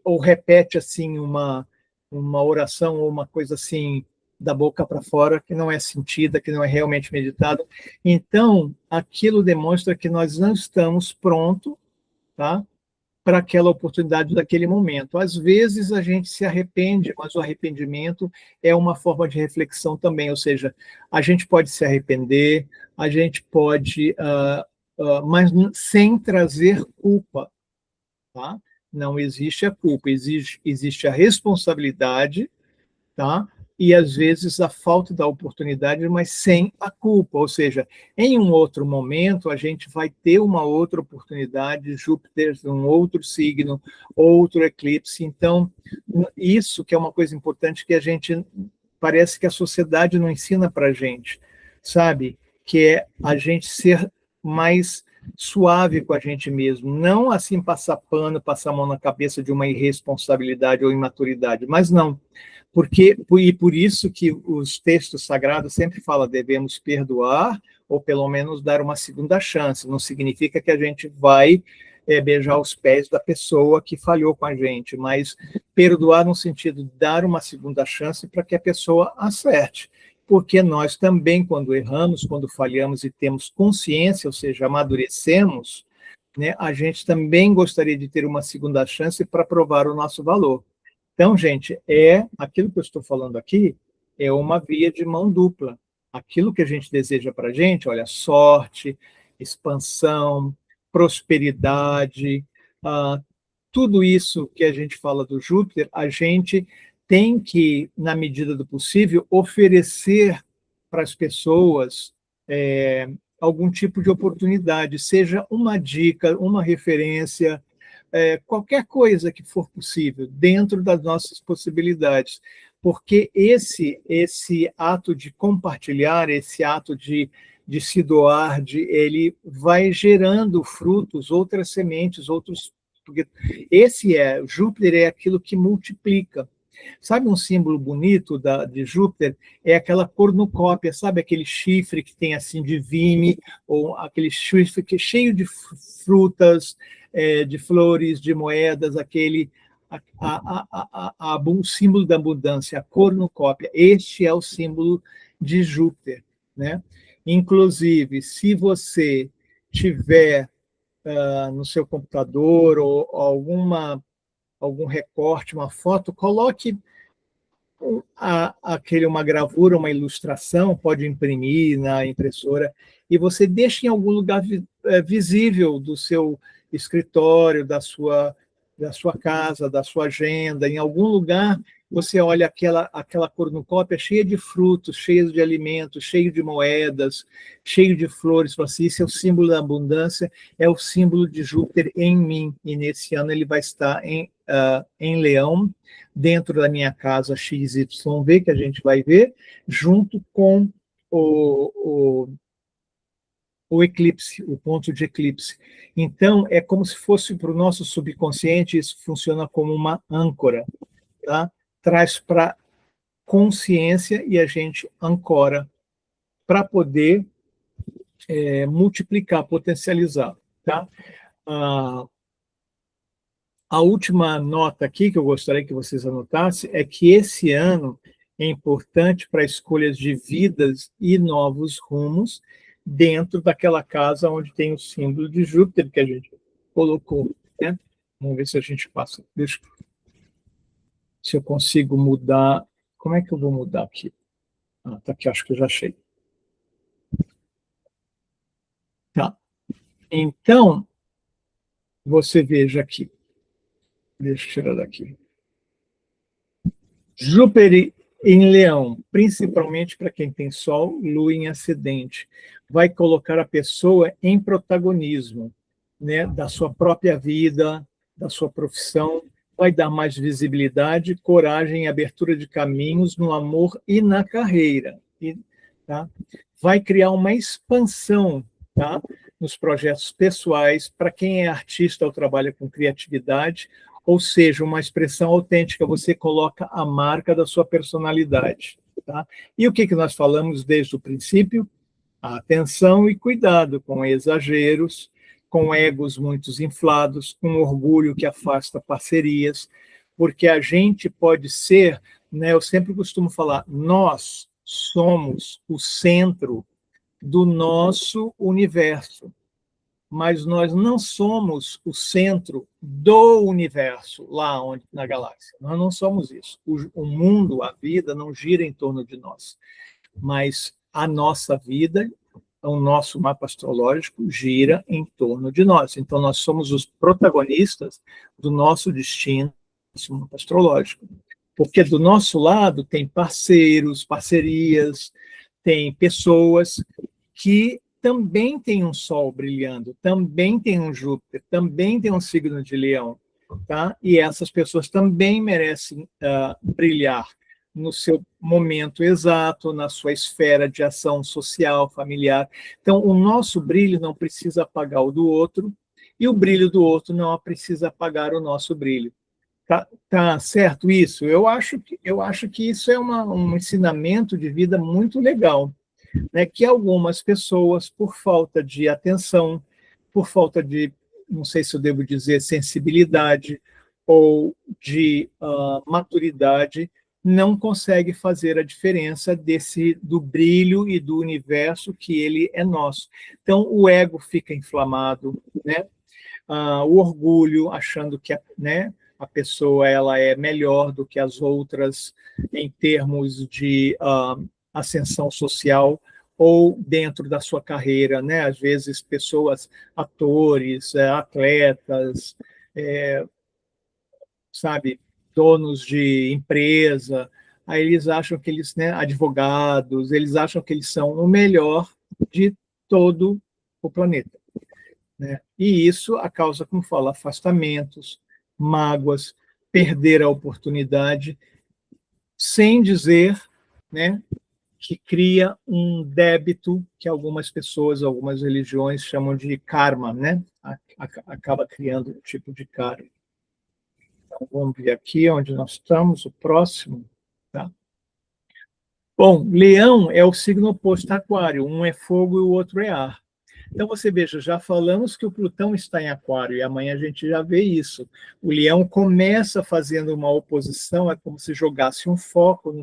Speaker 2: ou repete assim uma oração ou uma coisa assim da boca para fora que não é sentida, que não é realmente meditada. Então, aquilo demonstra que nós não estamos prontos, tá? Para aquela oportunidade daquele momento. Às vezes a gente se arrepende, mas o arrependimento é uma forma de reflexão também, ou seja, a gente pode se arrepender, a gente pode, mas sem trazer culpa, tá? Não existe a culpa, existe a responsabilidade, tá? E às vezes a falta da oportunidade, mas sem a culpa, ou seja, em um outro momento a gente vai ter uma outra oportunidade, Júpiter, um outro signo, outro eclipse. Então, isso que é uma coisa importante que a gente parece que a sociedade não ensina para a gente, sabe? Que é a gente ser mais suave com a gente mesmo, não assim passar pano, passar a mão na cabeça de uma irresponsabilidade ou imaturidade, mas não. E por isso que os textos sagrados sempre falam devemos perdoar ou pelo menos dar uma segunda chance. Não significa que a gente vai beijar os pés da pessoa que falhou com a gente, mas perdoar no sentido de dar uma segunda chance para que a pessoa acerte. Porque nós também, quando erramos, quando falhamos e temos consciência, ou seja, amadurecemos, né, a gente também gostaria de ter uma segunda chance para provar o nosso valor. Então, gente, aquilo que eu estou falando aqui é uma via de mão dupla. Aquilo que a gente deseja para a gente, olha, sorte, expansão, prosperidade, tudo isso que a gente fala do Júpiter, a gente tem que, na medida do possível, oferecer para as pessoas algum tipo de oportunidade, seja uma dica, uma referência, qualquer coisa que for possível, dentro das nossas possibilidades. Porque esse ato de compartilhar, esse ato de se doar, ele vai gerando frutos, outras sementes, outros. Porque Júpiter é aquilo que multiplica. Sabe um símbolo bonito de Júpiter? É aquela cornucópia, sabe aquele chifre que tem assim de vime, ou aquele chifre que é cheio de frutas, de flores, de moedas, o símbolo da abundância, a cornucópia. Este é o símbolo de Júpiter, né? Inclusive, se você tiver no seu computador ou algum recorte, uma foto, coloque uma gravura, uma ilustração, pode imprimir na impressora, e você deixa em algum lugar visível do seu escritório, da sua casa, da sua agenda, em algum lugar você olha aquela cornucópia cheia de frutos, cheia de alimentos, cheio de moedas, cheio de flores, fala assim, isso é o símbolo da abundância, é o símbolo de Júpiter em mim, e nesse ano ele vai estar em Leão, dentro da minha casa XYV, que a gente vai ver, junto com o eclipse, o ponto de eclipse. Então, é como se fosse para o nosso subconsciente, isso funciona como uma âncora, tá? Traz para consciência e a gente ancora para poder multiplicar, potencializar, tá? A última nota aqui que eu gostaria que vocês anotassem é que esse ano é importante para escolhas de vidas e novos rumos dentro daquela casa onde tem o símbolo de Júpiter que a gente colocou, né? Vamos ver se a gente passa. Se eu consigo mudar. Como é que eu vou mudar aqui? Tá aqui, acho que eu já achei. Tá. Então, você veja aqui. Deixa eu tirar daqui. Em Leão, principalmente para quem tem Sol, Lua em ascendente, vai colocar a pessoa em protagonismo, né, da sua própria vida, da sua profissão, vai dar mais visibilidade, coragem e abertura de caminhos no amor e na carreira. Tá? Vai criar uma expansão, tá, nos projetos pessoais, para quem é artista ou trabalha com criatividade, ou seja, uma expressão autêntica, você coloca a marca da sua personalidade. Tá? E o que nós falamos desde o princípio? Atenção e cuidado com exageros, com egos muito inflados, com orgulho que afasta parcerias, porque a gente pode ser, né, eu sempre costumo falar, nós somos o centro do nosso universo, mas nós não somos o centro do universo, lá onde, na galáxia. Nós não somos isso. O mundo, a vida, não gira em torno de nós, mas a nossa vida, o nosso mapa astrológico gira em torno de nós. Então, nós somos os protagonistas do nosso destino, nosso mapa astrológico. Porque do nosso lado tem parceiros, parcerias, tem pessoas que também têm um Sol brilhando, também tem um Júpiter, também tem um signo de Leão, tá? E essas pessoas também merecem brilhar no seu momento exato, na sua esfera de ação social, familiar. Então, o nosso brilho não precisa apagar o do outro, e o brilho do outro não precisa apagar o nosso brilho. Tá certo isso? Eu acho que isso é um ensinamento de vida muito legal, né, que algumas pessoas, por falta de atenção, por falta de, não sei se eu devo dizer, sensibilidade ou de maturidade, não conseguem fazer a diferença do brilho e do universo que ele é nosso. Então, o ego fica inflamado, né? O orgulho, achando que né, a pessoa ela é melhor do que as outras em termos de ascensão social ou dentro da sua carreira, né? Às vezes pessoas, atores, atletas, sabe, donos de empresa, aí eles acham que eles, né, advogados, eles acham que eles são o melhor de todo o planeta, né? E isso causa, como fala, afastamentos, mágoas, perder a oportunidade, sem dizer, né, que cria um débito que algumas pessoas, algumas religiões chamam de karma, né? Acaba criando um tipo de karma. Então, vamos ver aqui onde nós estamos, o próximo. Tá? Bom, Leão é o signo oposto a Aquário, um é fogo e o outro é ar. Então, você veja, já falamos que o Plutão está em Aquário, e amanhã a gente já vê isso. O Leão começa fazendo uma oposição, é como se jogasse um foco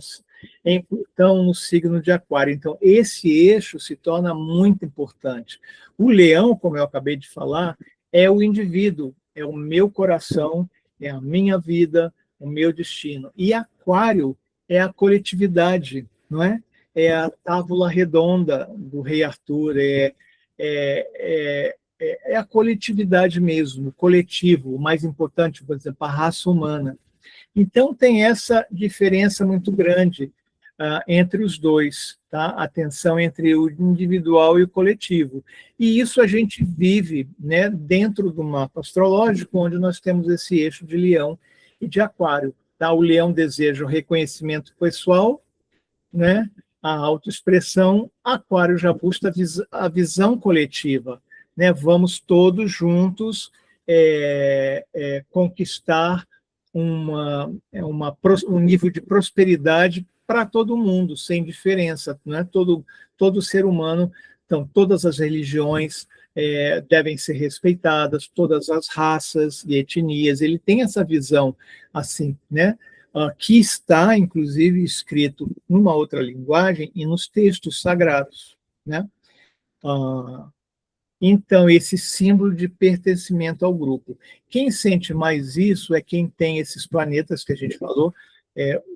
Speaker 2: em Plutão no signo de Aquário. Então, esse eixo se torna muito importante. O Leão, como eu acabei de falar, é o indivíduo, é o meu coração, é a minha vida, o meu destino. E Aquário é a coletividade, não é? É a tábula redonda do rei Arthur, é a coletividade mesmo, o coletivo, o mais importante, por exemplo, a raça humana. Então, tem essa diferença muito grande entre os dois, tá? A tensão entre o individual e o coletivo. E isso a gente vive, né, dentro do mapa astrológico, onde nós temos esse eixo de Leão e de Aquário. Tá? O Leão deseja o reconhecimento pessoal, né? A autoexpressão. Aquário já busca a visão coletiva, né? Vamos todos juntos conquistar um nível de prosperidade para todo mundo, sem diferença, né? Todo ser humano, então todas as religiões devem ser respeitadas, todas as raças e etnias. Ele tem essa visão assim, né? Que está, inclusive, escrito numa outra linguagem e nos textos sagrados, né? Então, esse símbolo de pertencimento ao grupo. Quem sente mais isso é quem tem esses planetas que a gente falou,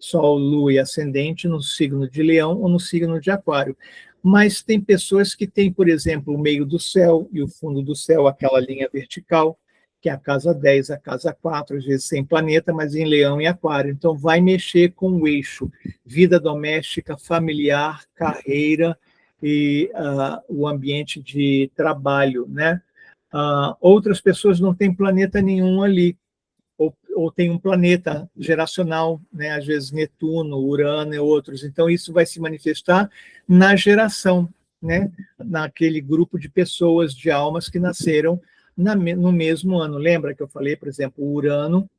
Speaker 2: Sol, Lua e Ascendente, no signo de Leão ou no signo de Aquário. Mas tem pessoas que têm, por exemplo, o meio do céu e o fundo do céu, aquela linha vertical, que é a casa 10, a casa 4, às vezes sem planeta, mas em Leão e Aquário. Então, vai mexer com o eixo vida doméstica, familiar, carreira e o ambiente de trabalho, né? Outras pessoas não têm planeta nenhum ali, ou tem um planeta geracional, né? Às vezes Netuno, Urano e outros. Então, isso vai se manifestar na geração, né? Naquele grupo de pessoas, de almas que nasceram no mesmo ano. Lembra que eu falei, por exemplo, o Urano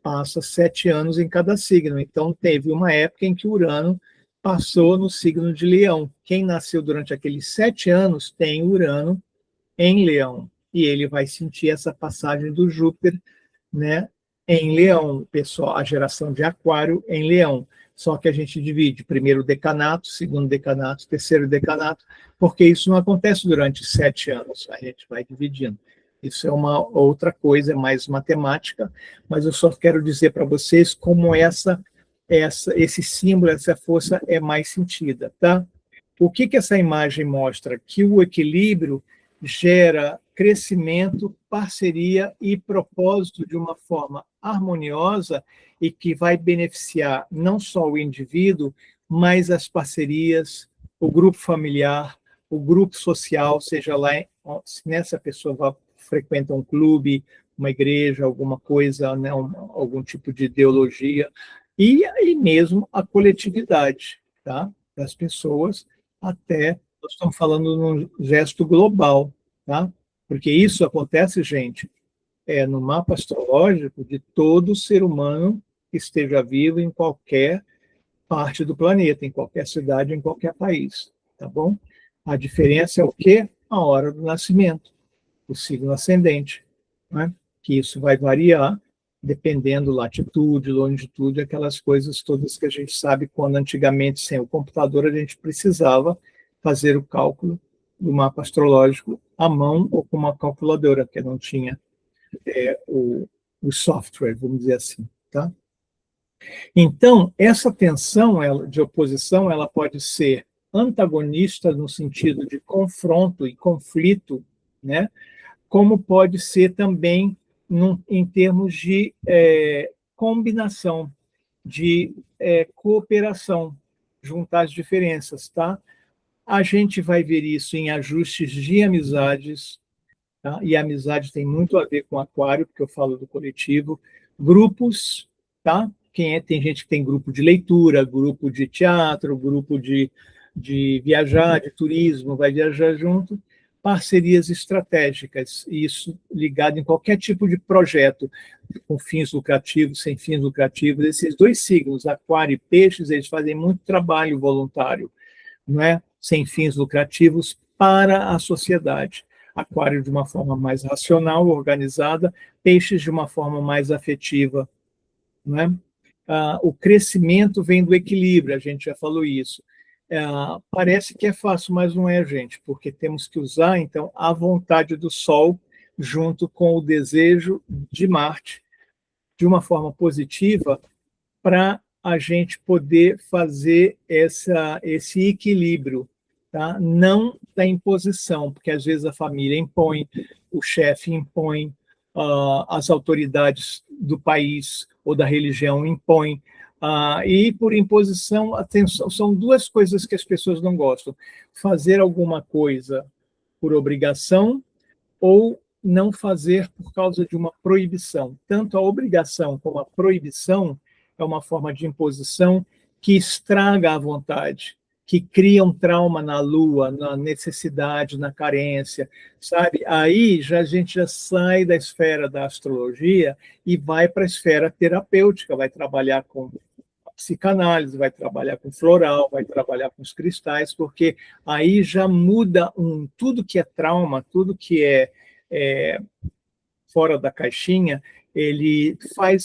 Speaker 2: passa 7 anos em cada signo. Então, teve uma época em que Urano passou no signo de Leão. Quem nasceu durante aqueles 7 anos tem Urano em Leão. E ele vai sentir essa passagem do Júpiter, né, em Leão, pessoal, a geração de Aquário em Leão. Só que a gente divide primeiro decanato, segundo decanato, terceiro decanato, porque isso não acontece durante 7 anos, a gente vai dividindo. Isso é uma outra coisa, é mais matemática, mas eu só quero dizer para vocês como esse símbolo, essa força é mais sentida, tá? O que essa imagem mostra? Que o equilíbrio gera crescimento, parceria e propósito de uma forma harmoniosa e que vai beneficiar não só o indivíduo, mas as parcerias, o grupo familiar, o grupo social, seja lá se nessa pessoa frequenta um clube, uma igreja, alguma coisa, né, algum tipo de ideologia, e mesmo a coletividade, tá, das pessoas, até nós estamos falando num gesto global, tá? Porque isso acontece, gente, no mapa astrológico de todo ser humano que esteja vivo em qualquer parte do planeta, em qualquer cidade, em qualquer país, tá bom? A diferença é o quê? A hora do nascimento, o signo ascendente, né? Que isso vai variar dependendo latitude, longitude, aquelas coisas todas que a gente sabe quando antigamente, sem o computador, a gente precisava fazer o cálculo do mapa astrológico à mão ou com uma calculadora, porque não tinha o software, vamos dizer assim, tá? Então, essa tensão de oposição, ela pode ser antagonista no sentido de confronto e conflito, né? Como pode ser também em termos de combinação, de cooperação, juntar as diferenças, tá? A gente vai ver isso em ajustes de amizades, tá? E a amizade tem muito a ver com aquário, porque eu falo do coletivo, grupos, tá? Tem gente que tem grupo de leitura, grupo de teatro, grupo de viajar, de turismo, vai viajar junto, parcerias estratégicas, isso ligado em qualquer tipo de projeto, com fins lucrativos, sem fins lucrativos. Esses dois signos, aquário e peixes, eles fazem muito trabalho voluntário, não é? Sem fins lucrativos para a sociedade. Aquário de uma forma mais racional, organizada, peixes de uma forma mais afetiva, não é? O crescimento vem do equilíbrio, a gente já falou isso. Parece que é fácil, mas não é, gente, porque temos que usar, então, a vontade do Sol junto com o desejo de Marte, de uma forma positiva, para a gente poder fazer esse equilíbrio, tá? Não da imposição, porque às vezes a família impõe, o chefe impõe, as autoridades do país ou da religião impõem, e por imposição, atenção, são duas coisas que as pessoas não gostam: fazer alguma coisa por obrigação ou não fazer por causa de uma proibição. Tanto a obrigação como a proibição é uma forma de imposição que estraga a vontade, que cria um trauma na lua, na necessidade, na carência, sabe? Aí a gente já sai da esfera da astrologia e vai para a esfera terapêutica, vai trabalhar com psicanálise, vai trabalhar com floral, vai trabalhar com os cristais, porque aí já muda tudo que é trauma, tudo que é fora da caixinha, ele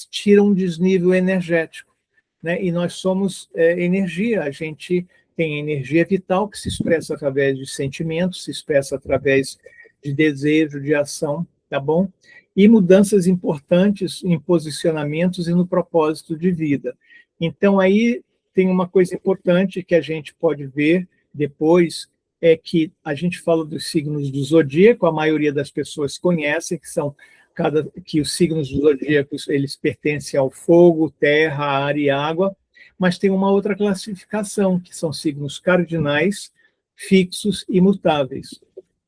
Speaker 2: tira um desnível energético, né? E nós somos energia, a gente tem energia vital que se expressa através de sentimentos, se expressa através de desejo, de ação, tá bom? E mudanças importantes em posicionamentos e no propósito de vida. Então, aí tem uma coisa importante que a gente pode ver depois, é que a gente fala dos signos do zodíaco, a maioria das pessoas conhece, que são que os signos zodíacos eles pertencem ao fogo, terra, ar e água, mas tem uma outra classificação, que são signos cardinais, fixos e mutáveis.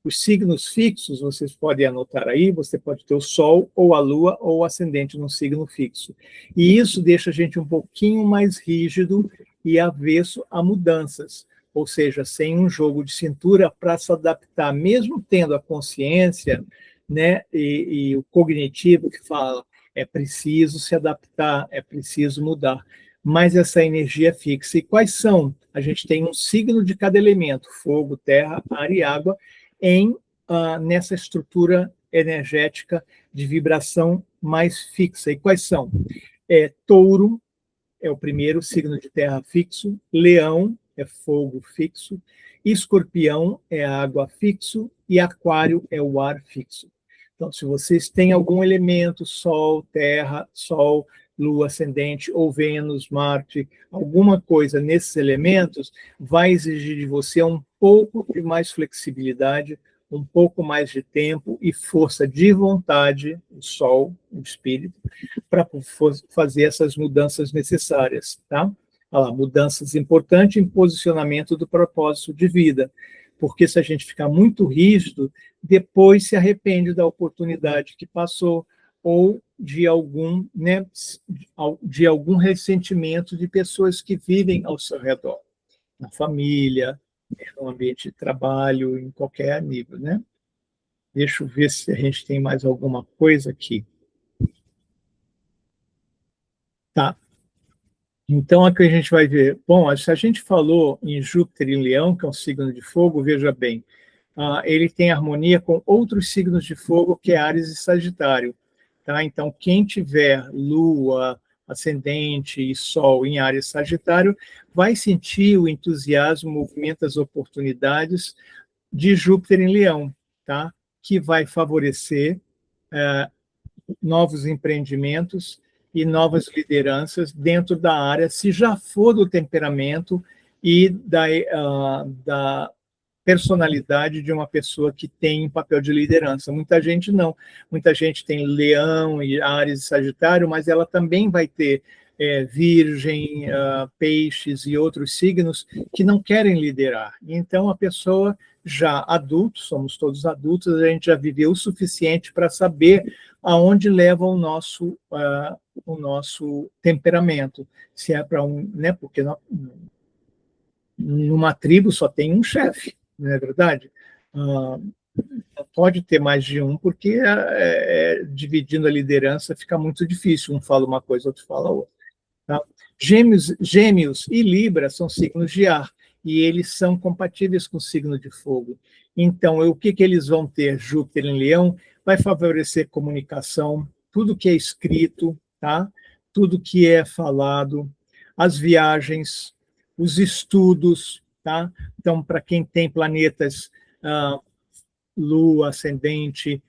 Speaker 2: Os signos fixos, vocês podem anotar aí, você pode ter o Sol, ou a Lua, ou o ascendente num signo fixo. E isso deixa a gente um pouquinho mais rígido e avesso a mudanças, ou seja, sem um jogo de cintura para se adaptar, mesmo tendo a consciência, né, e o cognitivo que fala, é preciso se adaptar, é preciso mudar. Mas essa energia é fixa. E quais são? A gente tem um signo de cada elemento, fogo, terra, ar e água, nessa estrutura energética de vibração mais fixa. E quais são? Touro é o primeiro signo de terra fixo, Leão é fogo fixo, Escorpião é água fixo e Aquário é o ar fixo. Então, se vocês têm algum elemento, Sol, Terra, Sol, Lua, Ascendente ou Vênus, Marte, alguma coisa nesses elementos, vai exigir de você um pouco de mais flexibilidade, um pouco mais de tempo e força de vontade, o Sol, o espírito, para fazer essas mudanças necessárias, tá? Olha lá, mudanças importantes em posicionamento do propósito de vida, porque se a gente ficar muito rígido, depois se arrepende da oportunidade que passou ou de algum, né, de algum ressentimento de pessoas que vivem ao seu redor, na família, no ambiente de trabalho, em qualquer nível, né? Deixa eu ver se a gente tem mais alguma coisa aqui. Tá. Então, aqui a gente vai ver. Bom, se a gente falou em Júpiter em Leão, que é um signo de fogo, veja bem, ele tem harmonia com outros signos de fogo, que é Áries e Sagitário. Tá? Então, quem tiver Lua, Ascendente e Sol em Áries e Sagitário, vai sentir o entusiasmo, o movimento das oportunidades de Júpiter em Leão, tá? Que vai favorecer novos empreendimentos e novas lideranças dentro da área, se já for do temperamento e da personalidade de uma pessoa que tem um papel de liderança. Muita gente não. Muita gente tem Leão, e Áries e Sagitário, mas ela também vai ter Virgem, Peixes e outros signos que não querem liderar. Então, a pessoa já adulto, somos todos adultos, a gente já viveu o suficiente para saber aonde leva o nosso temperamento. Se é para né? Porque numa tribo só tem um chefe, não é verdade? Pode ter mais de um, porque dividindo a liderança fica muito difícil. Um fala uma coisa, outro fala outra. Tá? Gêmeos e Libra são signos de ar, e eles são compatíveis com o signo de fogo. Então, o que eles vão ter? Júpiter em Leão vai favorecer comunicação, tudo que é escrito, tá? Tudo que é falado, as viagens, os estudos, tá? Então, para quem tem planetas Lua, Ascendente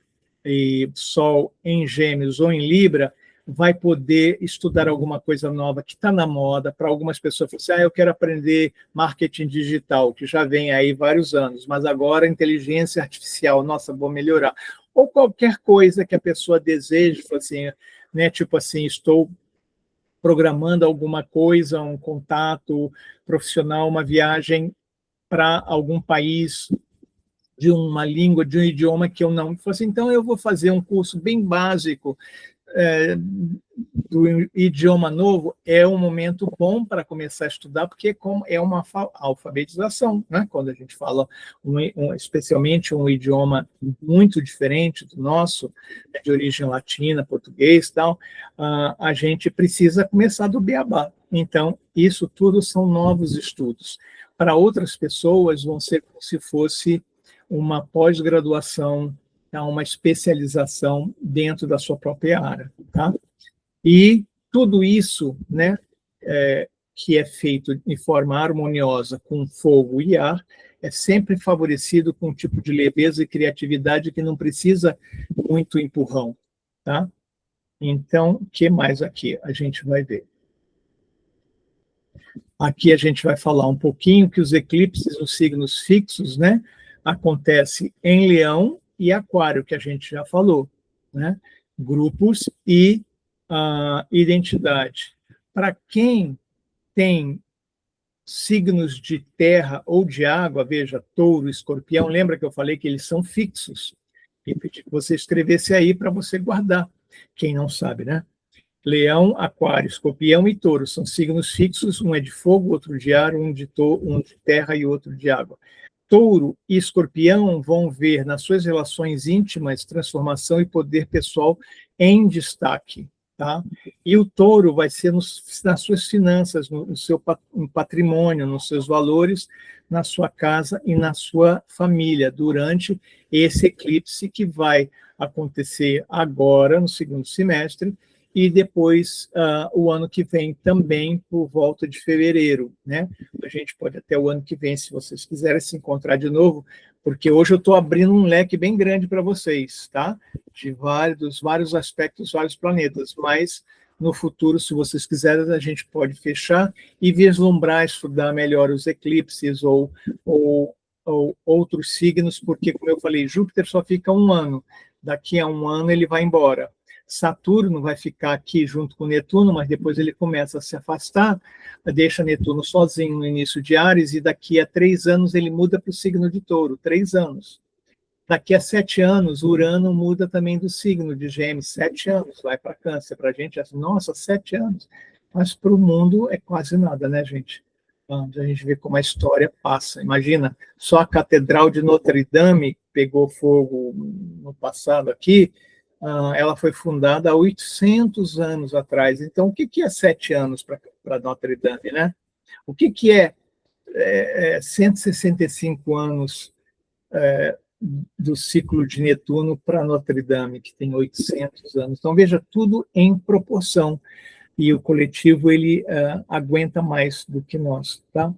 Speaker 2: e Sol em Gêmeos ou em Libra, vai poder estudar alguma coisa nova que está na moda. Para algumas pessoas, falam assim, eu quero aprender marketing digital, que já vem aí vários anos, mas agora inteligência artificial, nossa, vou melhorar. Ou qualquer coisa que a pessoa deseje, assim, né, tipo assim, estou programando alguma coisa, um contato profissional, uma viagem para algum país de uma língua, de um idioma que eu não... Assim, então, eu vou fazer um curso bem básico do idioma novo. É um momento bom para começar a estudar, porque é uma alfabetização, né? Quando a gente fala, especialmente um idioma muito diferente do nosso, de origem latina, português e tal, a gente precisa começar do beabá. Então, isso tudo são novos estudos. Para outras pessoas, vão ser como se fosse uma pós-graduação, tá? Uma especialização dentro da sua própria área. Tá? E tudo isso, né, que é feito de forma harmoniosa com fogo e ar, é sempre favorecido com um tipo de leveza e criatividade que não precisa muito empurrão. Tá? Então, o que mais aqui a gente vai ver? Aqui a gente vai falar um pouquinho que os eclipses, os signos fixos, né, acontece em Leão e Aquário, que a gente já falou, né? grupos e identidade. Para quem tem signos de terra ou de água, veja, touro, escorpião, lembra que eu falei que eles são fixos? E pedi que você escrevesse aí para você guardar, quem não sabe, né? Leão, aquário, escorpião e touro são signos fixos, um é de fogo, outro de ar, um de terra e outro de água. Touro e escorpião vão ver nas suas relações íntimas transformação e poder pessoal em destaque. Tá? E o touro vai ser nas suas finanças, no seu patrimônio, nos seus valores, na sua casa e na sua família, durante esse eclipse que vai acontecer agora, no segundo semestre, e depois o ano que vem também por volta de fevereiro, né? A gente pode até o ano que vem, se vocês quiserem se encontrar de novo, porque hoje eu estou abrindo um leque bem grande para vocês, tá? Dos vários aspectos, vários planetas, mas no futuro, se vocês quiserem, a gente pode fechar e vislumbrar, estudar melhor os eclipses ou outros signos, porque, como eu falei, Júpiter só fica um ano, daqui a um ano ele vai embora. Saturno vai ficar aqui junto com Netuno, mas depois ele começa a se afastar, deixa Netuno sozinho no início de Áries, e daqui a 3 anos ele muda para o signo de Touro, 3 anos. Daqui a 7 anos, Urano muda também do signo de Gêmeos, 7 anos, vai para Câncer. Para a gente, nossa, 7 anos. Mas para o mundo é quase nada, né, gente? A gente vê como a história passa. Imagina, só a Catedral de Notre Dame pegou fogo no passado aqui, ela foi fundada há 800 anos atrás. Então, o que é 7 anos para Notre Dame, né? O que é 165 anos do ciclo de Netuno para Notre Dame, que tem 800 anos? Então, veja, tudo em proporção. E o coletivo, ele aguenta mais do que nós, tá?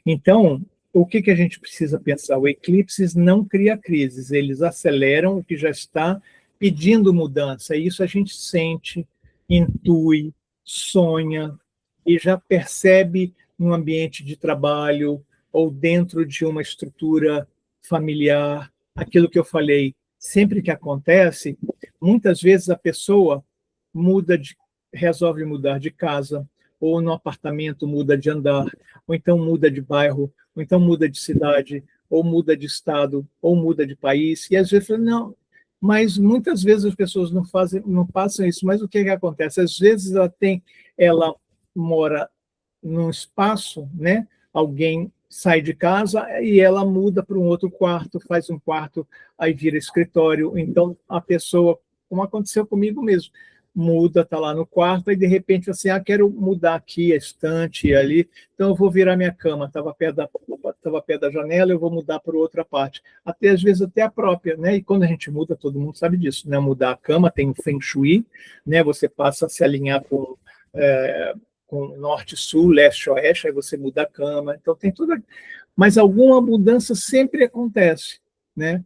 Speaker 2: Então, o que a gente precisa pensar? O eclipse não cria crises, eles aceleram o que já está pedindo mudança, e isso a gente sente, intui, sonha, e já percebe no ambiente de trabalho ou dentro de uma estrutura familiar, aquilo que eu falei, sempre que acontece, muitas vezes a pessoa resolve mudar de casa, ou no apartamento muda de andar, ou então muda de bairro, ou então muda de cidade, ou muda de estado, ou muda de país, e às vezes não, mas muitas vezes as pessoas não passam isso, mas o que acontece? Às vezes ela mora num espaço, né? Alguém sai de casa e ela muda para um outro quarto, faz um quarto, aí vira escritório, então a pessoa, como aconteceu comigo mesmo, muda, está lá no quarto, e de repente assim, quero mudar aqui a estante ali, então eu vou virar minha cama, estava perto da janela, eu vou mudar para outra parte, até às vezes até a própria, né? E quando a gente muda, todo mundo sabe disso, né? Mudar a cama tem o Feng Shui, né? Você passa a se alinhar com norte, sul, leste, oeste, aí você muda a cama, então tem tudo, mas alguma mudança sempre acontece, né?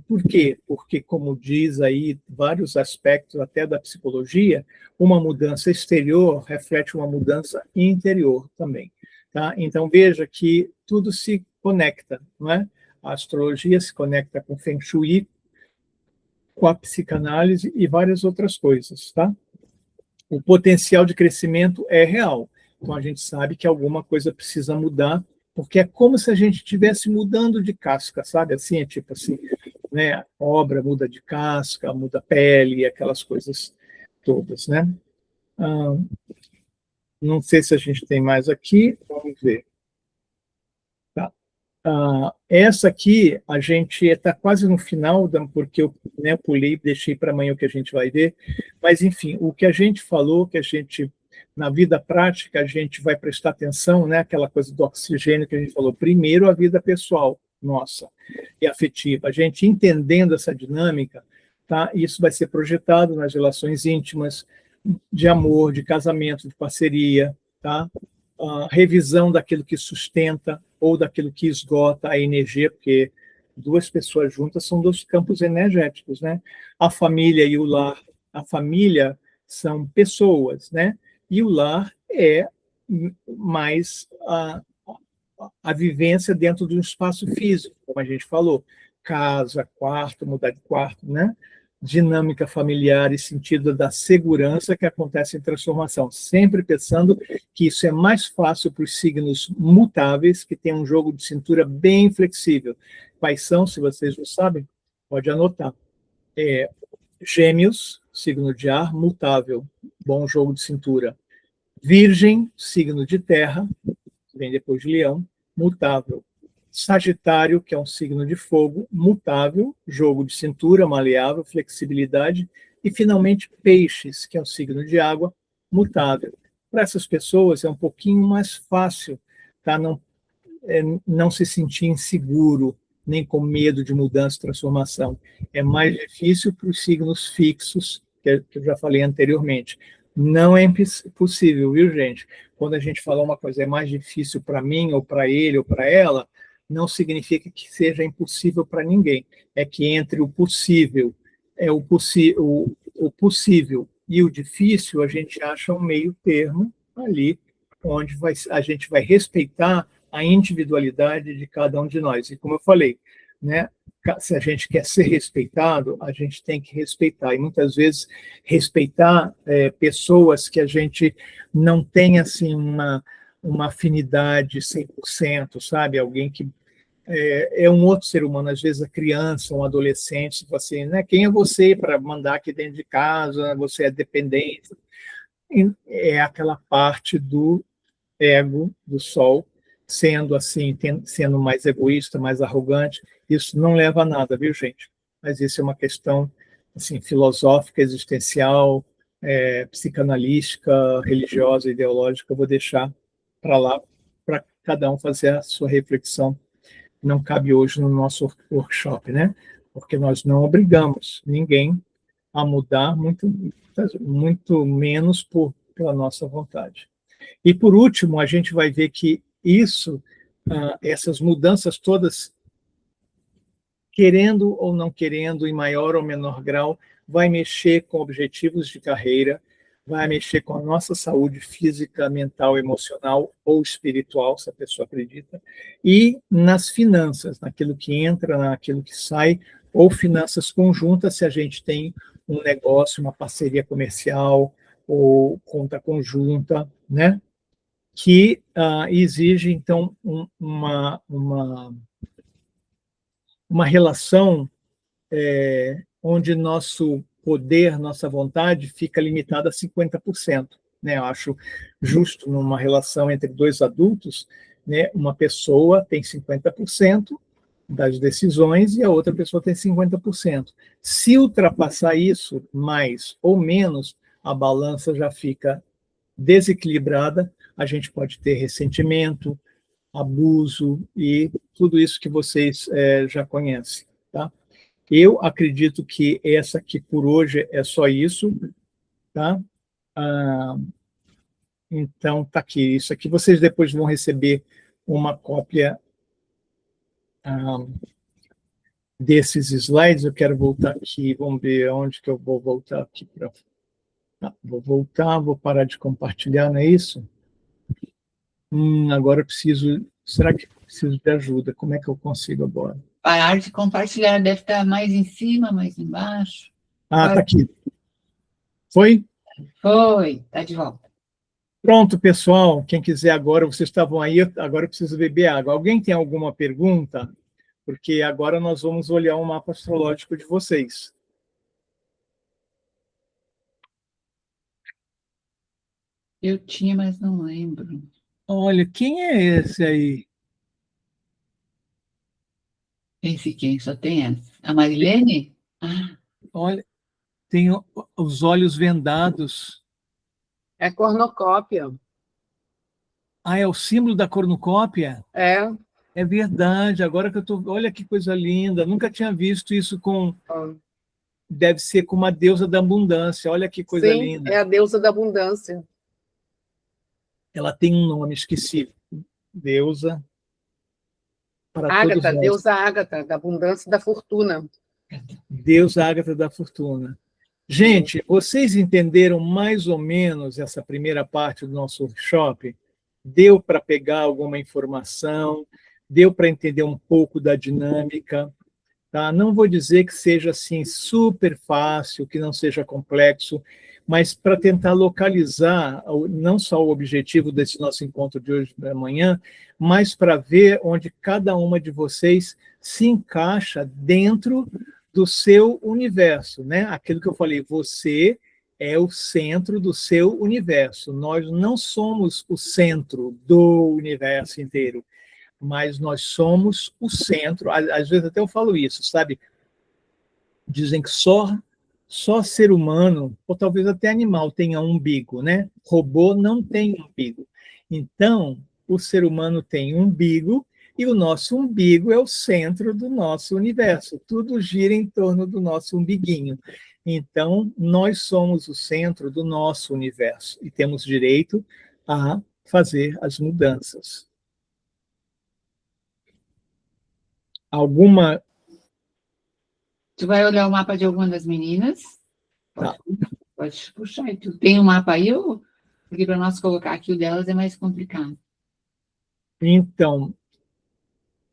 Speaker 2: Por quê? Porque, como diz aí vários aspectos até da psicologia, uma mudança exterior reflete uma mudança interior também. Tá? Então, veja que tudo se conecta, não é? A astrologia se conecta com o Feng Shui, com a psicanálise e várias outras coisas. Tá? O potencial de crescimento é real. Então, a gente sabe que alguma coisa precisa mudar, porque é como se a gente estivesse mudando de casca, sabe? Assim, é tipo assim, né? Obra muda de casca, muda pele, aquelas coisas todas, né? Não sei se a gente tem mais aqui, vamos ver. Tá. Essa aqui, a gente está quase no final, porque eu pulei, deixei para amanhã o que a gente vai ver, mas, enfim, o que a gente falou, que a gente, na vida prática, a gente vai prestar atenção, né, aquela coisa do oxigênio que a gente falou, primeiro a vida pessoal nossa e afetiva, a gente entendendo essa dinâmica, tá, isso vai ser projetado nas relações íntimas, de amor, de casamento, de parceria, tá, revisão daquilo que sustenta ou daquilo que esgota a energia, porque 2 pessoas juntas são 2 campos energéticos, né? A família e o lar. A família são pessoas, né? E o lar é mais a vivência dentro de um espaço físico, como a gente falou, casa, quarto, mudar de quarto, né? dinâmica familiar e sentido da segurança que acontece em transformação, sempre pensando que isso é mais fácil para os signos mutáveis, que têm um jogo de cintura bem flexível. Quais são, se vocês não sabem, pode anotar. Gêmeos, signo de ar, mutável, bom jogo de cintura. Virgem, signo de terra, vem depois de Leão, mutável. Sagitário, que é um signo de fogo, mutável, jogo de cintura, maleável, flexibilidade. E, finalmente, Peixes, que é um signo de água, mutável. Para essas pessoas é um pouquinho mais fácil, tá? Não se sentir inseguro, nem com medo de mudança e transformação. É mais difícil para os signos fixos, que eu já falei anteriormente. Não é impossível, viu, gente? Quando a gente fala uma coisa é mais difícil para mim, ou para ele, ou para ela, não significa que seja impossível para ninguém. É que entre o possível, o possível e o difícil, a gente acha um meio termo ali, onde a gente vai respeitar a individualidade de cada um de nós. E como eu falei, né, se a gente quer ser respeitado, a gente tem que respeitar. E muitas vezes respeitar pessoas que a gente não tem assim uma afinidade 100%, sabe? Alguém que é um outro ser humano, às vezes a criança, um adolescente, tipo assim, né? Quem é você para mandar aqui dentro de casa? Você é dependente. É aquela parte do ego, do Sol, sendo assim, sendo mais egoísta, mais arrogante. Isso não leva a nada, viu, gente? Mas isso é uma questão assim, filosófica, existencial, psicanalística, religiosa, ideológica. Eu vou deixar para lá, para cada um fazer a sua reflexão. Não cabe hoje no nosso workshop, né? Porque nós não obrigamos ninguém a mudar, muito menos pela nossa vontade. E, por último, a gente vai ver que essas mudanças todas, querendo ou não querendo, em maior ou menor grau, vai mexer com objetivos de carreira, vai mexer com a nossa saúde física, mental, emocional ou espiritual, se a pessoa acredita, e nas finanças, naquilo que entra, naquilo que sai, ou finanças conjuntas, se a gente tem um negócio, uma parceria comercial, ou conta conjunta, né? Que exige, então, uma relação onde nosso poder, nossa vontade fica limitada a 50%. Né? Eu acho justo, numa relação entre dois adultos, né? Uma pessoa tem 50% das decisões e a outra pessoa tem 50%. Se ultrapassar isso, mais ou menos, a balança já fica desequilibrada, a gente pode ter ressentimento, abuso e tudo isso que vocês já conhecem. Tá? Eu acredito que essa aqui por hoje é só isso. Tá? Então, tá aqui. Isso aqui vocês depois vão receber uma cópia desses slides. Eu quero voltar aqui, vamos ver onde que eu vou voltar aqui. Vou voltar, vou parar de compartilhar, não é isso? Agora eu preciso... Será que preciso de ajuda? Como é que eu consigo agora?
Speaker 1: Parar de compartilhar, deve estar mais em cima, mais embaixo.
Speaker 2: Tá aqui. Foi?
Speaker 1: Foi, está de volta.
Speaker 2: Pronto, pessoal. Quem quiser agora, vocês estavam aí, agora eu preciso beber água. Alguém tem alguma pergunta? Porque agora nós vamos olhar o mapa astrológico de vocês.
Speaker 1: Eu tinha, mas não lembro.
Speaker 2: Olha, quem é esse aí?
Speaker 1: Esse quem? Só tem essa. A Marilene?
Speaker 2: Olha, tem os olhos vendados.
Speaker 4: É cornucópia.
Speaker 2: É o símbolo da cornucópia?
Speaker 4: É.
Speaker 2: É verdade, agora que eu tô... Olha que coisa linda, nunca tinha visto isso com... Deve ser com uma deusa da abundância, olha que coisa
Speaker 4: Sim,
Speaker 2: linda.
Speaker 4: é a deusa da abundância.
Speaker 2: Ela tem um nome, esqueci. Deusa para
Speaker 4: Ágata,
Speaker 2: todos nós.
Speaker 4: deusa Ágata, da abundância e da fortuna.
Speaker 2: Deusa Ágata da fortuna. Gente, vocês entenderam mais ou menos essa primeira parte do nosso workshop? Deu para pegar alguma informação? Deu para entender um pouco da dinâmica? Tá? Não vou dizer que seja assim super fácil, que não seja complexo, mas para tentar localizar não só o objetivo desse nosso encontro de hoje da manhã, mas para ver onde cada uma de vocês se encaixa dentro do seu universo, né? Aquilo que eu falei, você é o centro do seu universo. Nós não somos o centro do universo inteiro, mas nós somos o centro. Às vezes até eu falo isso, sabe? Dizem que só ser humano, ou talvez até animal, tenha um umbigo, né? Robô não tem umbigo. Então, o ser humano tem um umbigo e o nosso umbigo é o centro do nosso universo. Tudo gira em torno do nosso umbiguinho. Então, nós somos o centro do nosso universo e temos direito a fazer as mudanças. Alguma.
Speaker 1: Tu vai olhar o mapa de alguma das meninas?
Speaker 2: Tá.
Speaker 1: Pode puxar. E tu tem um mapa aí? Porque para nós colocar aqui o delas é mais complicado.
Speaker 2: Então,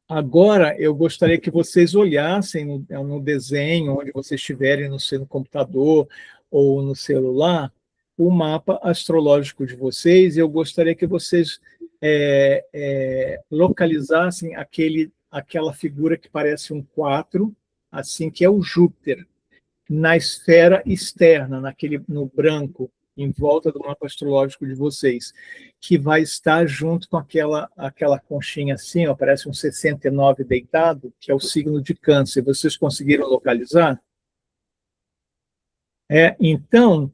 Speaker 2: agora eu gostaria que vocês olhassem no desenho, onde vocês estiverem no seu computador ou no celular, o mapa astrológico de vocês, e eu gostaria que vocês localizassem aquela figura que parece um 4, assim, que é o Júpiter, na esfera externa, no branco, em volta do mapa astrológico de vocês, que vai estar junto com aquela conchinha assim, ó, parece um 69 deitado, que é o signo de Câncer. Vocês conseguiram localizar? Então,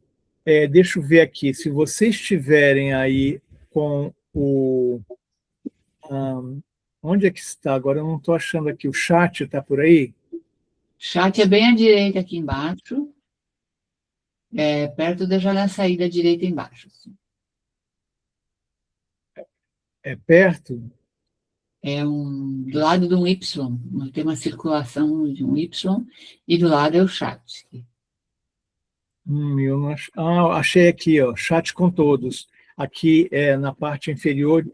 Speaker 2: deixa eu ver aqui, se vocês estiverem aí com o... onde é que está? Agora eu não estou achando aqui, o chat está por aí?
Speaker 1: Chat é bem à direita aqui embaixo, perto da janela saída à direita embaixo. Assim.
Speaker 2: É perto?
Speaker 1: Do lado de um Y, tem uma circulação de um Y, e do lado é o chat.
Speaker 2: Eu não achei aqui, ó, chat com todos. Aqui na parte inferior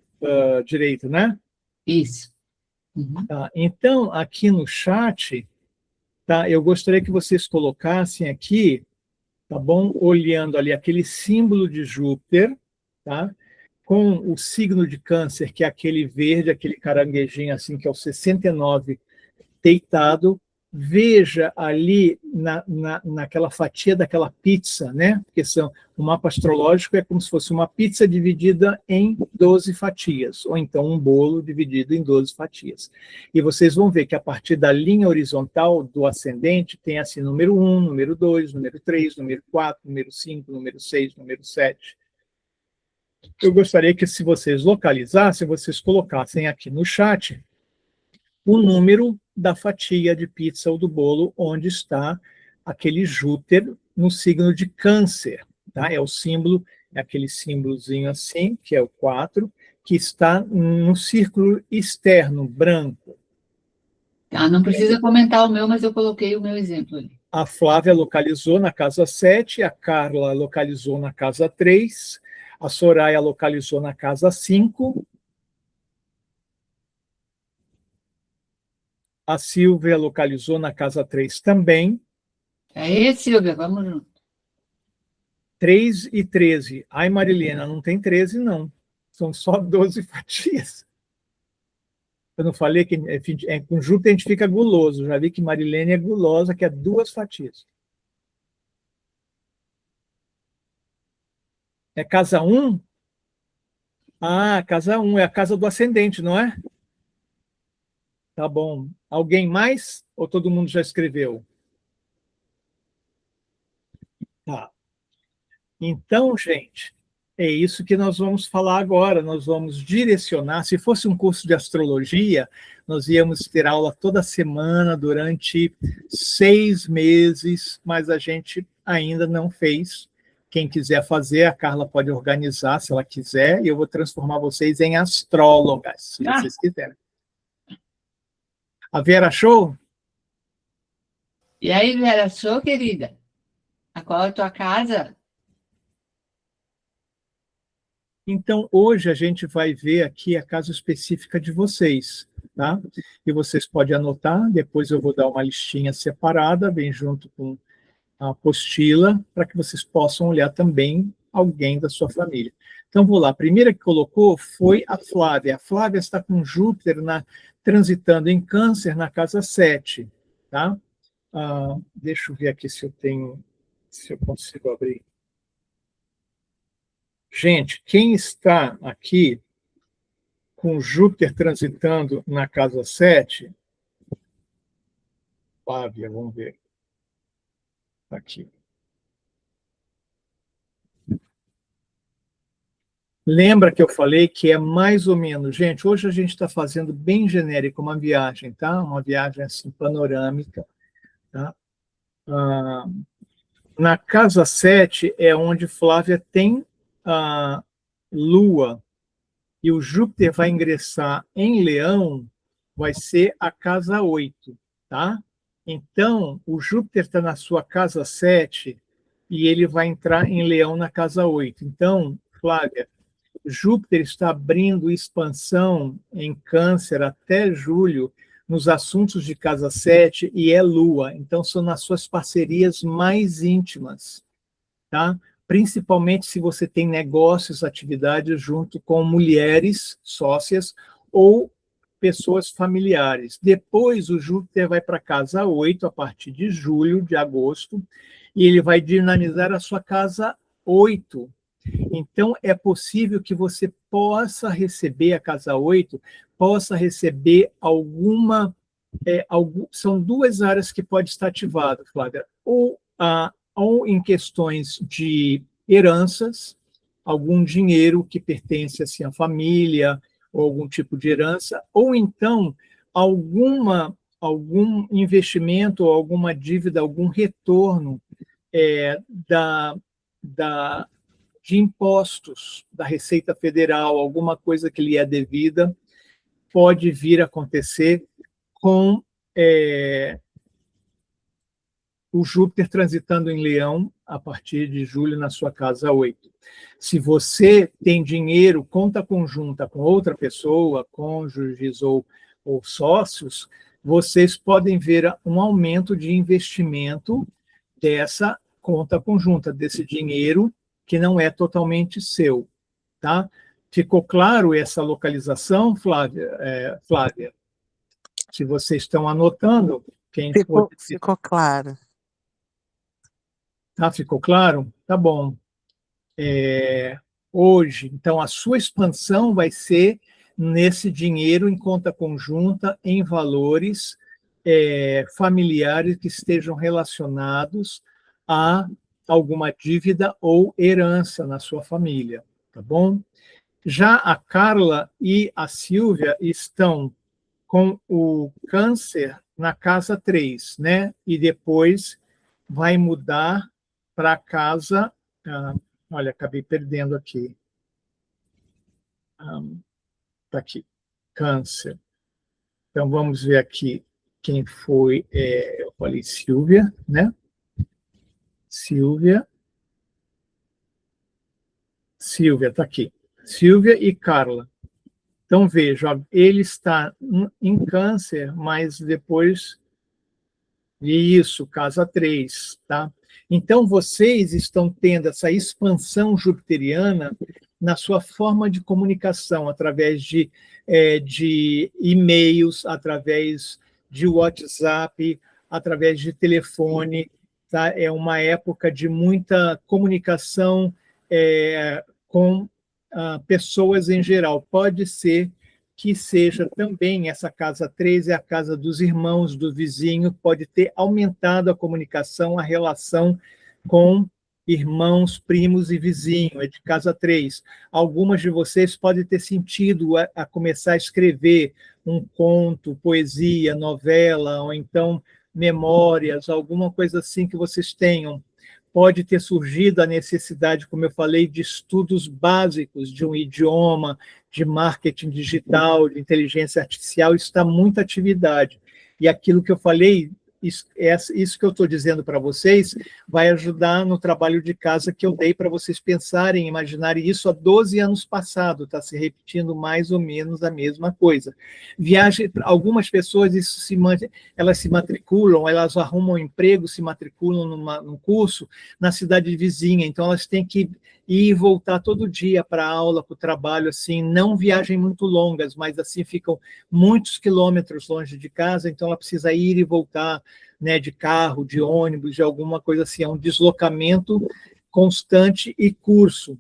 Speaker 2: direita, né?
Speaker 1: Isso. Uhum.
Speaker 2: Tá, então, aqui no chat, tá, eu gostaria que vocês colocassem aqui, tá bom? Olhando ali aquele símbolo de Júpiter, tá? Com o signo de Câncer, que é aquele verde, aquele caranguejinho assim, que é o 69 deitado. Veja ali naquela fatia daquela pizza, né? Porque o mapa astrológico é como se fosse uma pizza dividida em 12 fatias, ou então um bolo dividido em 12 fatias. E vocês vão ver que a partir da linha horizontal do ascendente tem assim número 1, número 2, número 3, número 4, número 5, número 6, número 7. Eu gostaria que, se vocês localizassem, vocês colocassem aqui no chat o número da fatia de pizza ou do bolo onde está aquele Júpiter no signo de Câncer. Tá? É o símbolo, é aquele símbolozinho assim, que é o 4, que está no círculo externo, branco.
Speaker 1: Tá, não precisa comentar o meu, mas eu coloquei o meu exemplo ali.
Speaker 2: A Flávia localizou na casa 7, a Carla localizou na casa 3, a Soraya localizou na casa 5, a Silvia localizou na casa 3 também.
Speaker 1: Aí, Silvia, vamos junto.
Speaker 2: 3 e 13. Ai, Marilena, não tem 13, não. São só 12 fatias. Eu não falei que com Júpiter a gente fica guloso. Já vi que Marilene é gulosa, que é 2 fatias. É casa 1? Ah, casa 1 é a casa do ascendente, não é? Tá bom. Alguém mais? Ou todo mundo já escreveu? Tá. Então, gente, é isso que nós vamos falar agora. Nós vamos direcionar. Se fosse um curso de astrologia, nós íamos ter aula toda semana durante 6 meses, mas a gente ainda não fez. Quem quiser fazer, a Carla pode organizar, se ela quiser, e eu vou transformar vocês em astrólogas, se vocês quiserem. A Vera achou?
Speaker 1: E aí, Vera, achou, querida? A qual é a tua casa?
Speaker 2: Então, hoje a gente vai ver aqui a casa específica de vocês, tá? E vocês podem anotar, depois eu vou dar uma listinha separada, bem junto com a apostila, para que vocês possam olhar também alguém da sua família. Então, vou lá. A primeira que colocou foi a Flávia. A Flávia está com Júpiter transitando em Câncer na casa 7, tá? Deixa eu ver aqui se eu consigo abrir. Gente, quem está aqui com Júpiter transitando na casa 7, Flávia, vamos ver. Aqui. Lembra que eu falei que é mais ou menos, gente, hoje a gente está fazendo bem genérico uma viagem, tá? Uma viagem assim panorâmica, tá? Na casa 7 é onde Flávia tem a Lua, e o Júpiter vai ingressar em Leão, vai ser a casa 8, tá? Então, o Júpiter está na sua casa 7 e ele vai entrar em Leão na casa 8. Então, Flávia, Júpiter está abrindo expansão em Câncer até julho nos assuntos de casa 7 e é Lua. Então, são nas suas parcerias mais íntimas, tá? Principalmente se você tem negócios, atividades junto com mulheres sócias ou pessoas familiares. Depois, o Júpiter vai para a casa 8, a partir de julho, de agosto, e ele vai dinamizar a sua casa 8. Então, é possível que você possa receber, a casa 8, possa receber alguma... são duas áreas que pode estar ativada, Flávia. Ou em questões de heranças, algum dinheiro que pertence assim, à família, ou algum tipo de herança, ou então algum investimento, ou alguma dívida, algum retorno de impostos da Receita Federal, alguma coisa que lhe é devida, pode vir a acontecer com o Júpiter transitando em Leão a partir de julho na sua casa 8. Se você tem dinheiro, conta conjunta com outra pessoa, cônjuges ou sócios, vocês podem ver um aumento de investimento dessa conta conjunta, desse dinheiro que não é totalmente seu, tá? Ficou claro essa localização, Flávia? Flávia, se vocês estão anotando, quem
Speaker 3: Ficou claro.
Speaker 2: Tá, ficou claro? Tá bom. Hoje, então, a sua expansão vai ser nesse dinheiro em conta conjunta, em valores familiares que estejam relacionados a alguma dívida ou herança na sua família, tá bom? Já a Carla e a Silvia estão com o Câncer na casa 3, né? E depois vai mudar para a casa... olha, acabei perdendo aqui. Está aqui, Câncer. Então, vamos ver aqui quem foi. Eu falei Silvia, né? Silvia, está aqui. Silvia e Carla. Então, veja, ele está em Câncer, mas depois... Isso, casa 3, tá? Então, vocês estão tendo essa expansão jupiteriana na sua forma de comunicação, através de e-mails, através de WhatsApp, através de telefone, tá? É uma época de muita comunicação com pessoas em geral. Pode ser que seja também essa casa 3 é a casa dos irmãos, do vizinho, pode ter aumentado a comunicação, a relação com irmãos, primos e vizinho, é de casa 3. Algumas de vocês podem ter sentido a começar a escrever um conto, poesia, novela, ou então memórias, alguma coisa assim que vocês tenham. Pode ter surgido a necessidade, como eu falei, de estudos básicos de um idioma, de marketing digital, de inteligência artificial, está muita atividade. E aquilo que eu falei, isso que eu estou dizendo para vocês vai ajudar no trabalho de casa que eu dei para vocês pensarem, imaginarem isso há 12 anos passado, está se repetindo mais ou menos a mesma coisa. Viagem, algumas pessoas, elas se matriculam, elas arrumam um emprego, se matriculam num curso na cidade vizinha, então elas têm que ir e voltar todo dia para a aula, para o trabalho, assim, não viagens muito longas, mas assim ficam muitos quilômetros longe de casa, então ela precisa ir e voltar, né, de carro, de ônibus, de alguma coisa assim, é um deslocamento constante e curso.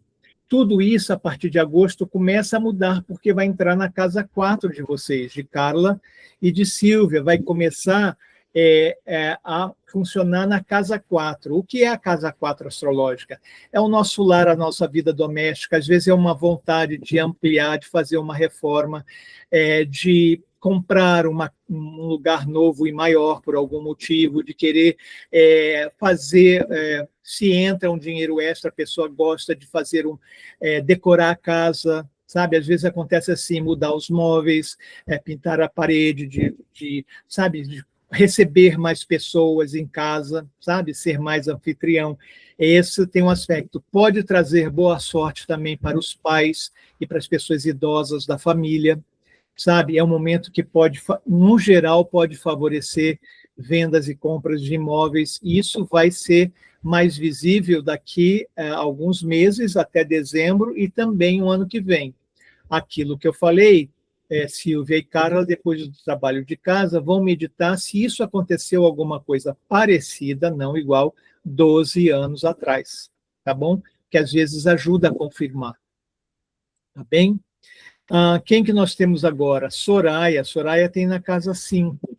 Speaker 2: Tudo isso, a partir de agosto, começa a mudar, porque vai entrar na casa 4 de vocês, de Carla e de Silvia, vai começar a funcionar na casa 4. O que é a casa 4 astrológica? É o nosso lar, a nossa vida doméstica, às vezes é uma vontade de ampliar, de fazer uma reforma, de comprar um lugar novo e maior por algum motivo, de querer fazer, se entra um dinheiro extra, a pessoa gosta de fazer decorar a casa, sabe? Às vezes acontece assim, mudar os móveis, pintar a parede, sabe, de receber mais pessoas em casa, sabe? Ser mais anfitrião. Esse tem um aspecto. Pode trazer boa sorte também para os pais e para as pessoas idosas da família, sabe? É um momento que pode, no geral, pode favorecer vendas e compras de imóveis, e isso vai ser mais visível daqui a alguns meses, até dezembro, e também o ano que vem. Aquilo que eu falei, Silvia e Carla, depois do trabalho de casa, vão meditar se isso aconteceu alguma coisa parecida, não igual, 12 anos atrás, tá bom? Que às vezes ajuda a confirmar, tá bem? Quem que nós temos agora? Soraya. Soraya tem na casa 5.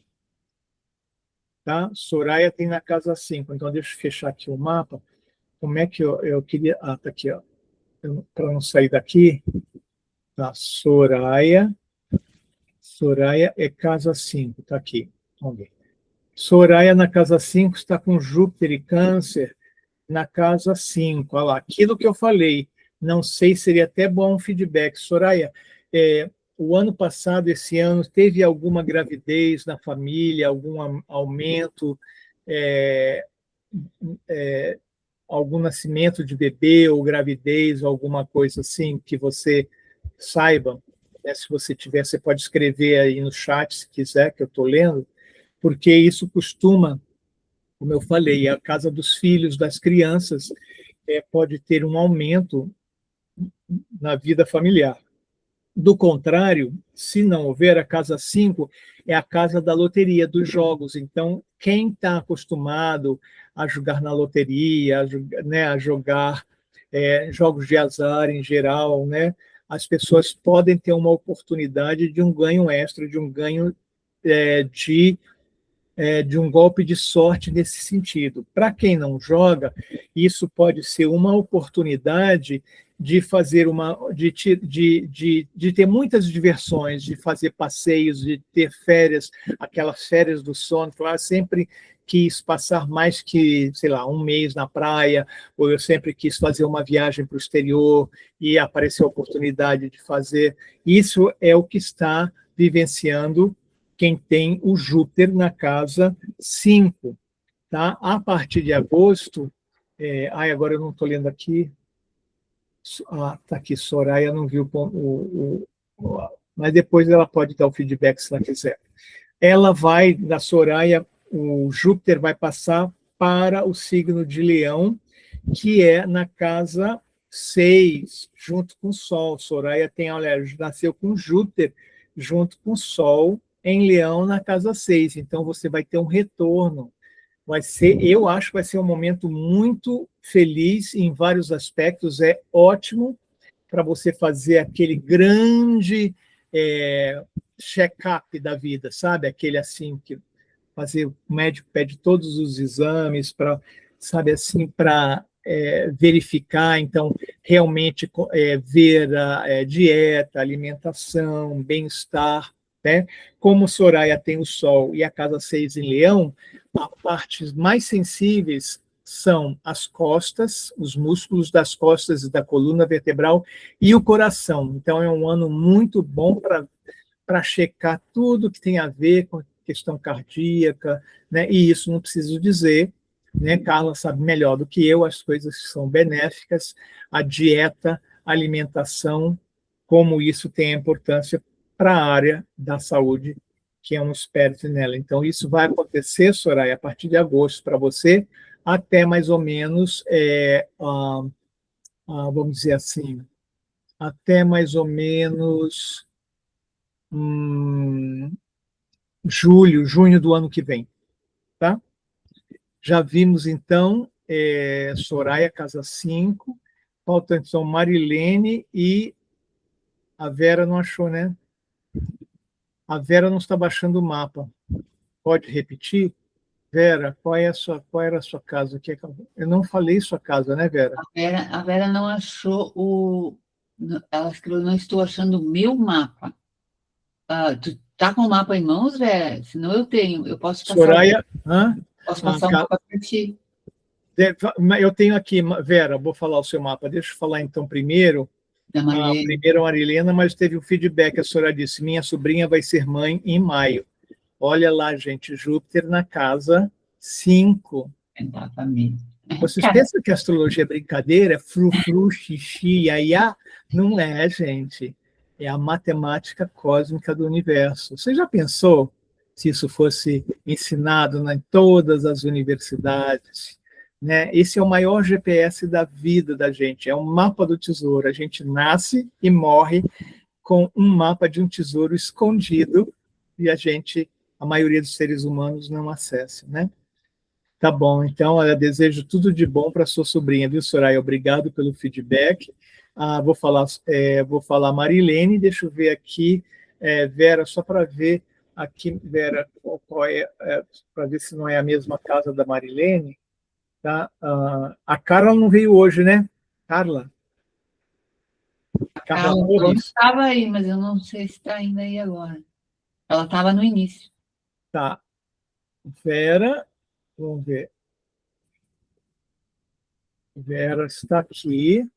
Speaker 2: Tá? Soraya tem na casa 5. Então, deixa eu fechar aqui o mapa. Como é que eu queria... tá aqui, ó. Para não sair daqui. Tá? Soraya. Soraya é casa 5. Tá aqui. Vamos ver. Soraya na casa 5 está com Júpiter e Câncer na casa 5. Olha lá, aquilo que eu falei. Não sei, seria até bom um feedback. Soraya, o ano passado, esse ano, teve alguma gravidez na família, algum aumento, algum nascimento de bebê ou gravidez, ou alguma coisa assim que você saiba? Se você tiver, você pode escrever aí no chat, se quiser, que eu estou lendo, porque isso costuma, como eu falei, a casa dos filhos, das crianças, pode ter um aumento na vida familiar. Do contrário, se não houver, a casa 5 é a casa da loteria, dos jogos. Então, quem está acostumado a jogar na loteria, a jogar jogos de azar em geral, né, as pessoas podem ter uma oportunidade de um ganho extra, de um ganho de um golpe de sorte nesse sentido. Para quem não joga, isso pode ser uma oportunidade de fazer de ter muitas diversões, de fazer passeios, de ter férias, aquelas férias do sono. Eu sempre quis passar mais que, sei lá, um mês na praia, ou eu sempre quis fazer uma viagem para o exterior e apareceu a oportunidade de fazer. Isso é o que está vivenciando quem tem o Júpiter na casa 5. Tá? A partir de agosto, agora eu não estou lendo aqui. Está aqui, Soraya não viu mas depois ela pode dar o feedback se ela quiser. Ela vai, da Soraya, o Júpiter vai passar para o signo de Leão, que é na casa 6, junto com o Sol. Soraya nasceu com Júpiter junto com o Sol em Leão na casa 6. Então você vai ter um retorno. Eu acho que vai ser um momento muito feliz em vários aspectos. É ótimo para você fazer aquele grande check-up da vida, sabe? Aquele assim que o médico pede todos os exames para, sabe, assim, para verificar, então realmente ver a dieta, alimentação, bem-estar, né? Como Soraya tem o Sol e a casa 6 em Leão, as partes mais sensíveis são as costas, os músculos das costas e da coluna vertebral e o coração. Então, é um ano muito bom para checar tudo que tem a ver com questão cardíaca, né? E isso não preciso dizer, né? Carla sabe melhor do que eu as coisas que são benéficas, a dieta, a alimentação, como isso tem importância para a área da saúde, que é um expert nela. Então, isso vai acontecer, Soraya, a partir de agosto para você, até mais ou menos, vamos dizer assim, até mais ou menos junho do ano que vem, tá? Já vimos, então, Soraya, casa 5, falta, então, Marilene e a Vera não achou, né? A Vera não está baixando o mapa. Pode repetir? Vera, qual era a sua casa? Eu não falei sua casa, né, Vera?
Speaker 1: A Vera não achou ela escreveu, não estou achando o meu mapa. Tu tá com o mapa em mãos, Vera? Senão eu tenho. Eu posso passar.
Speaker 2: Soraya,
Speaker 1: posso passar o mapa para ti.
Speaker 2: Eu tenho aqui, Vera, vou falar o seu mapa. Deixa eu falar então primeiro. Primeiro a Marilena, mas teve o feedback. A senhora disse: minha sobrinha vai ser mãe em maio. Olha lá, gente, Júpiter na casa 5.
Speaker 1: Exatamente.
Speaker 2: Vocês pensam que a astrologia é brincadeira? Frufru, xixi, iaiá? Não é, gente. É a matemática cósmica do universo. Você já pensou se isso fosse ensinado em todas as universidades? Né? Esse é o maior GPS da vida da gente. É um mapa do tesouro. A gente nasce e morre com um mapa de um tesouro escondido e a maioria dos seres humanos não acessa, né? Tá bom, então eu desejo tudo de bom para sua sobrinha, viu, Soraya? Obrigado pelo feedback. Vou falar Marilene, deixa eu ver aqui, Vera, só para ver aqui, Vera, para ver se não é a mesma casa da Marilene, tá? A Carla não veio hoje, né? Carla?
Speaker 1: Carla estava aí, mas eu não sei se está ainda aí agora. Ela estava no início.
Speaker 2: Tá. Vera, vamos ver. Vera está aqui.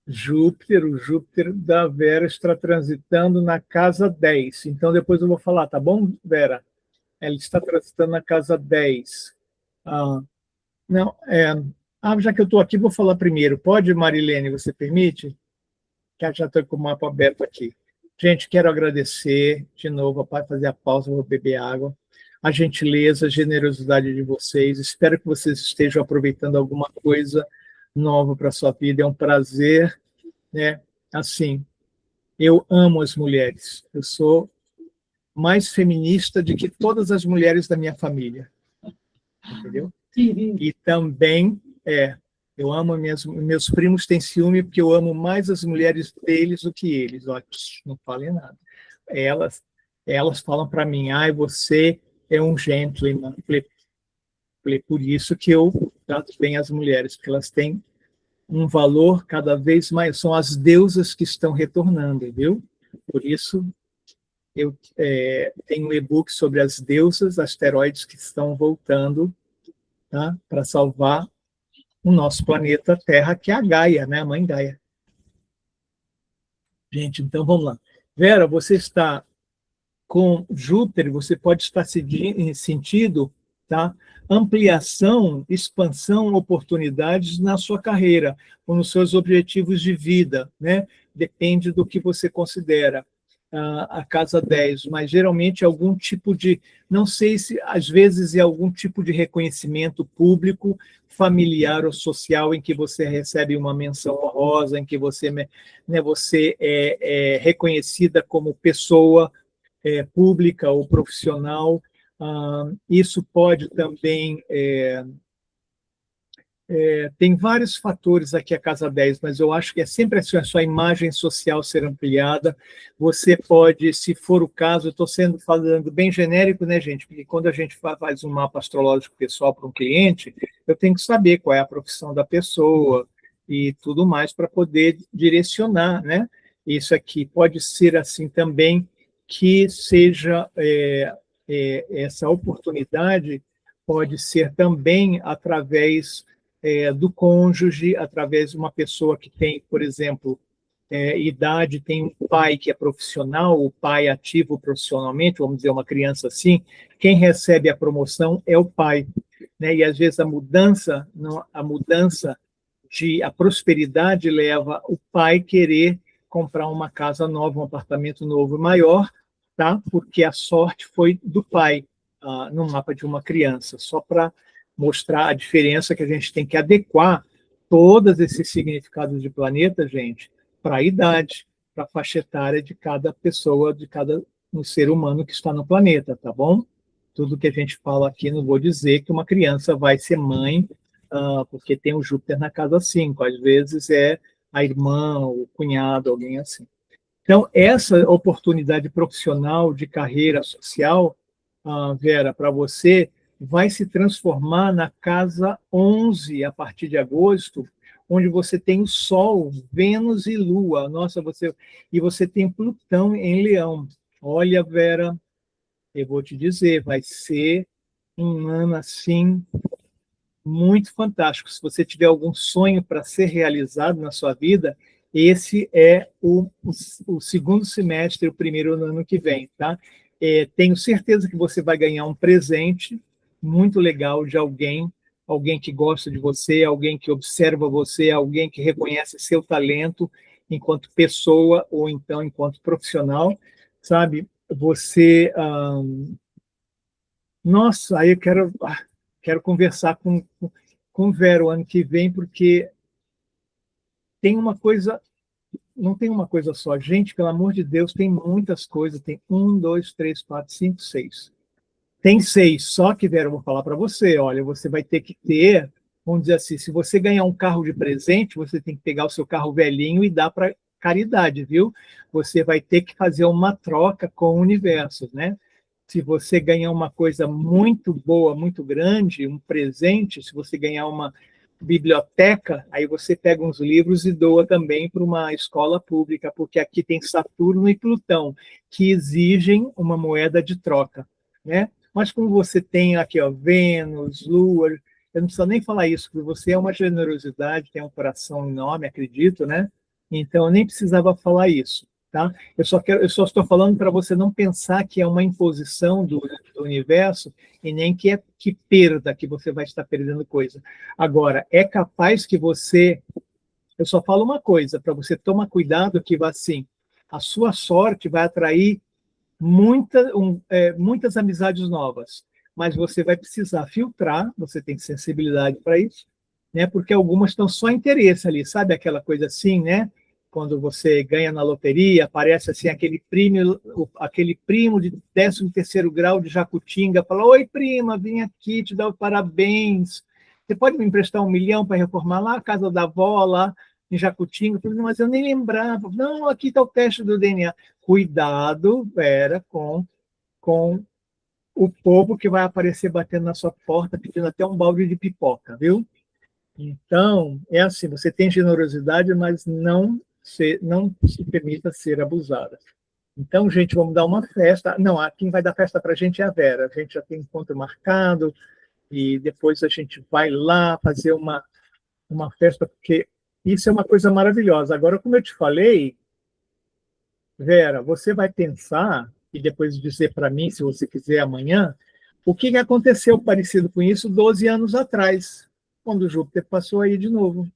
Speaker 2: O Júpiter da Vera está transitando na casa 10. Então, depois eu vou falar, tá bom, Vera? Ela está transitando na casa 10. Não, já que eu estou aqui, vou falar primeiro. Pode, Marilene, você permite? Que já estou com o mapa aberto aqui. Gente, quero agradecer de novo, para fazer a pausa, vou beber água. A gentileza, a generosidade de vocês. Espero que vocês estejam aproveitando alguma coisa nova para a sua vida. É um prazer, né? Assim, eu amo as mulheres. Eu sou mais feminista do que todas as mulheres da minha família. Entendeu? E também, eu amo meus primos têm ciúme porque eu amo mais as mulheres deles do que eles. Ó, não falem nada. Elas falam para mim, você é um gentleman. Por isso que eu trato bem as mulheres, porque elas têm um valor cada vez mais, são as deusas que estão retornando, viu? Por isso, eu tenho um e-book sobre as deusas asteroides que estão voltando, tá? Para salvar o nosso planeta Terra, que é a Gaia, né? A mãe Gaia. Gente, então vamos lá. Vera, você está com Júpiter, você pode estar sentindo, tá? Ampliação, expansão, oportunidades na sua carreira, ou nos seus objetivos de vida, né? Depende do que você considera a casa 10, mas geralmente algum tipo de, não sei se às vezes é algum tipo de reconhecimento público, familiar ou social, em que você recebe uma menção honrosa, em que você, né, você é reconhecida como pessoa pública ou profissional. Isso pode também... tem vários fatores aqui a casa 10, mas eu acho que é sempre a sua imagem social ser ampliada. Você pode, se for o caso, eu estou falando bem genérico, né, gente? Porque quando a gente faz um mapa astrológico pessoal para um cliente, eu tenho que saber qual é a profissão da pessoa e tudo mais para poder direcionar, né? Isso aqui pode ser assim também, que seja essa oportunidade pode ser também através do cônjuge, através de uma pessoa que tem, por exemplo, idade, tem um pai que é profissional, o pai ativo profissionalmente, vamos dizer, uma criança assim, quem recebe a promoção é o pai, né? E às vezes a mudança a prosperidade leva o pai querer comprar uma casa nova, um apartamento novo maior, tá? Porque a sorte foi do pai no mapa de uma criança, só para mostrar a diferença que a gente tem que adequar todos esses significados de planeta, gente, para a idade, para a faixa etária de cada pessoa, de cada um ser humano que está no planeta, tá bom? Tudo que a gente fala aqui, não vou dizer que uma criança vai ser mãe, porque tem o Júpiter na casa 5, às vezes é a irmã, o cunhado, alguém assim. Então, essa oportunidade profissional, de carreira social, Vera, para você, vai se transformar na casa 11, a partir de agosto, onde você tem o Sol, Vênus e Lua. Nossa, e você tem Plutão em Leão. Olha, Vera, eu vou te dizer, vai ser um ano assim muito fantástico. Se você tiver algum sonho para ser realizado na sua vida, esse é o segundo semestre, o primeiro no ano que vem, tá? Tenho certeza que você vai ganhar um presente muito legal de alguém que gosta de você, alguém que observa você, alguém que reconhece seu talento enquanto pessoa ou então enquanto profissional, sabe? Você, nossa, aí eu quero conversar com o Vera o ano que vem, porque tem uma coisa, não tem uma coisa só. Gente, pelo amor de Deus, tem muitas coisas. Tem 1, 2, 3, 4, 5, 6. Tem 6, só que, Vera, eu vou falar para você, olha, você vai ter que ter, vamos dizer assim, se você ganhar um carro de presente, você tem que pegar o seu carro velhinho e dar para caridade, viu? Você vai ter que fazer uma troca com o universo, né? Se você ganhar uma coisa muito boa, muito grande, um presente, se você ganhar uma biblioteca, aí você pega uns livros e doa também para uma escola pública, porque aqui tem Saturno e Plutão, que exigem uma moeda de troca, né? Mas como você tem aqui, ó, Vênus, Lua, eu não preciso nem falar isso, porque você é uma generosidade, tem um coração enorme, acredito, né? Então, eu nem precisava falar isso, tá? Eu só estou falando para você não pensar que é uma imposição do universo e nem que é que perda, que você vai estar perdendo coisa. Agora, é capaz que você... Eu só falo uma coisa, para você tomar cuidado, que vai assim, a sua sorte vai atrair muitas amizades novas, mas você vai precisar filtrar, você tem sensibilidade para isso, né? Porque algumas estão só interesse ali, sabe aquela coisa assim, né? Quando você ganha na loteria, aparece assim aquele primo de 13º grau de Jacutinga, fala: oi, prima, vim aqui te dar os parabéns. Você pode me emprestar 1 milhão para reformar lá a casa da avó, lá em Jacutinga? Eu falei: mas eu nem lembrava. Não, aqui está o teste do DNA. Cuidado, Vera, com o povo que vai aparecer batendo na sua porta, pedindo até um balde de pipoca, viu? Então, é assim, você tem generosidade, mas não se permita ser abusada. Então, gente, vamos dar uma festa. Não, quem vai dar festa para a gente é a Vera. A gente já tem encontro marcado e depois a gente vai lá fazer uma festa, porque isso é uma coisa maravilhosa. Agora, como eu te falei, Vera, você vai pensar e depois dizer para mim, se você quiser amanhã, o que aconteceu parecido com isso 12 anos atrás, quando o Júpiter passou aí de novo.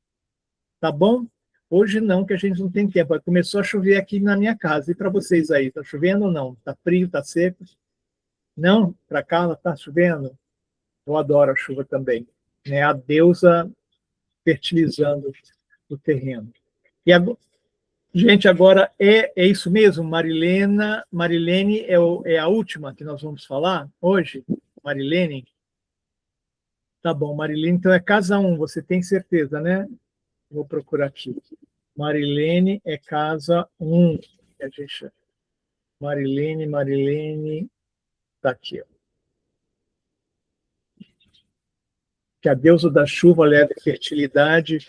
Speaker 2: Tá bom? Hoje não, que a gente não tem tempo. Começou a chover aqui na minha casa. E para vocês aí, está chovendo ou não? Está frio, está seco? Não? Para cá está chovendo? Eu adoro a chuva também. Né? A deusa fertilizando o terreno. E agora, gente, agora é isso mesmo, Marilene é a última que nós vamos falar hoje? Marilene? Tá bom, Marilene, então é casa 1, você tem certeza, né? Vou procurar aqui. Marilene é casa 1. Marilene, está aqui. Ó. Que a deusa da chuva leve fertilidade.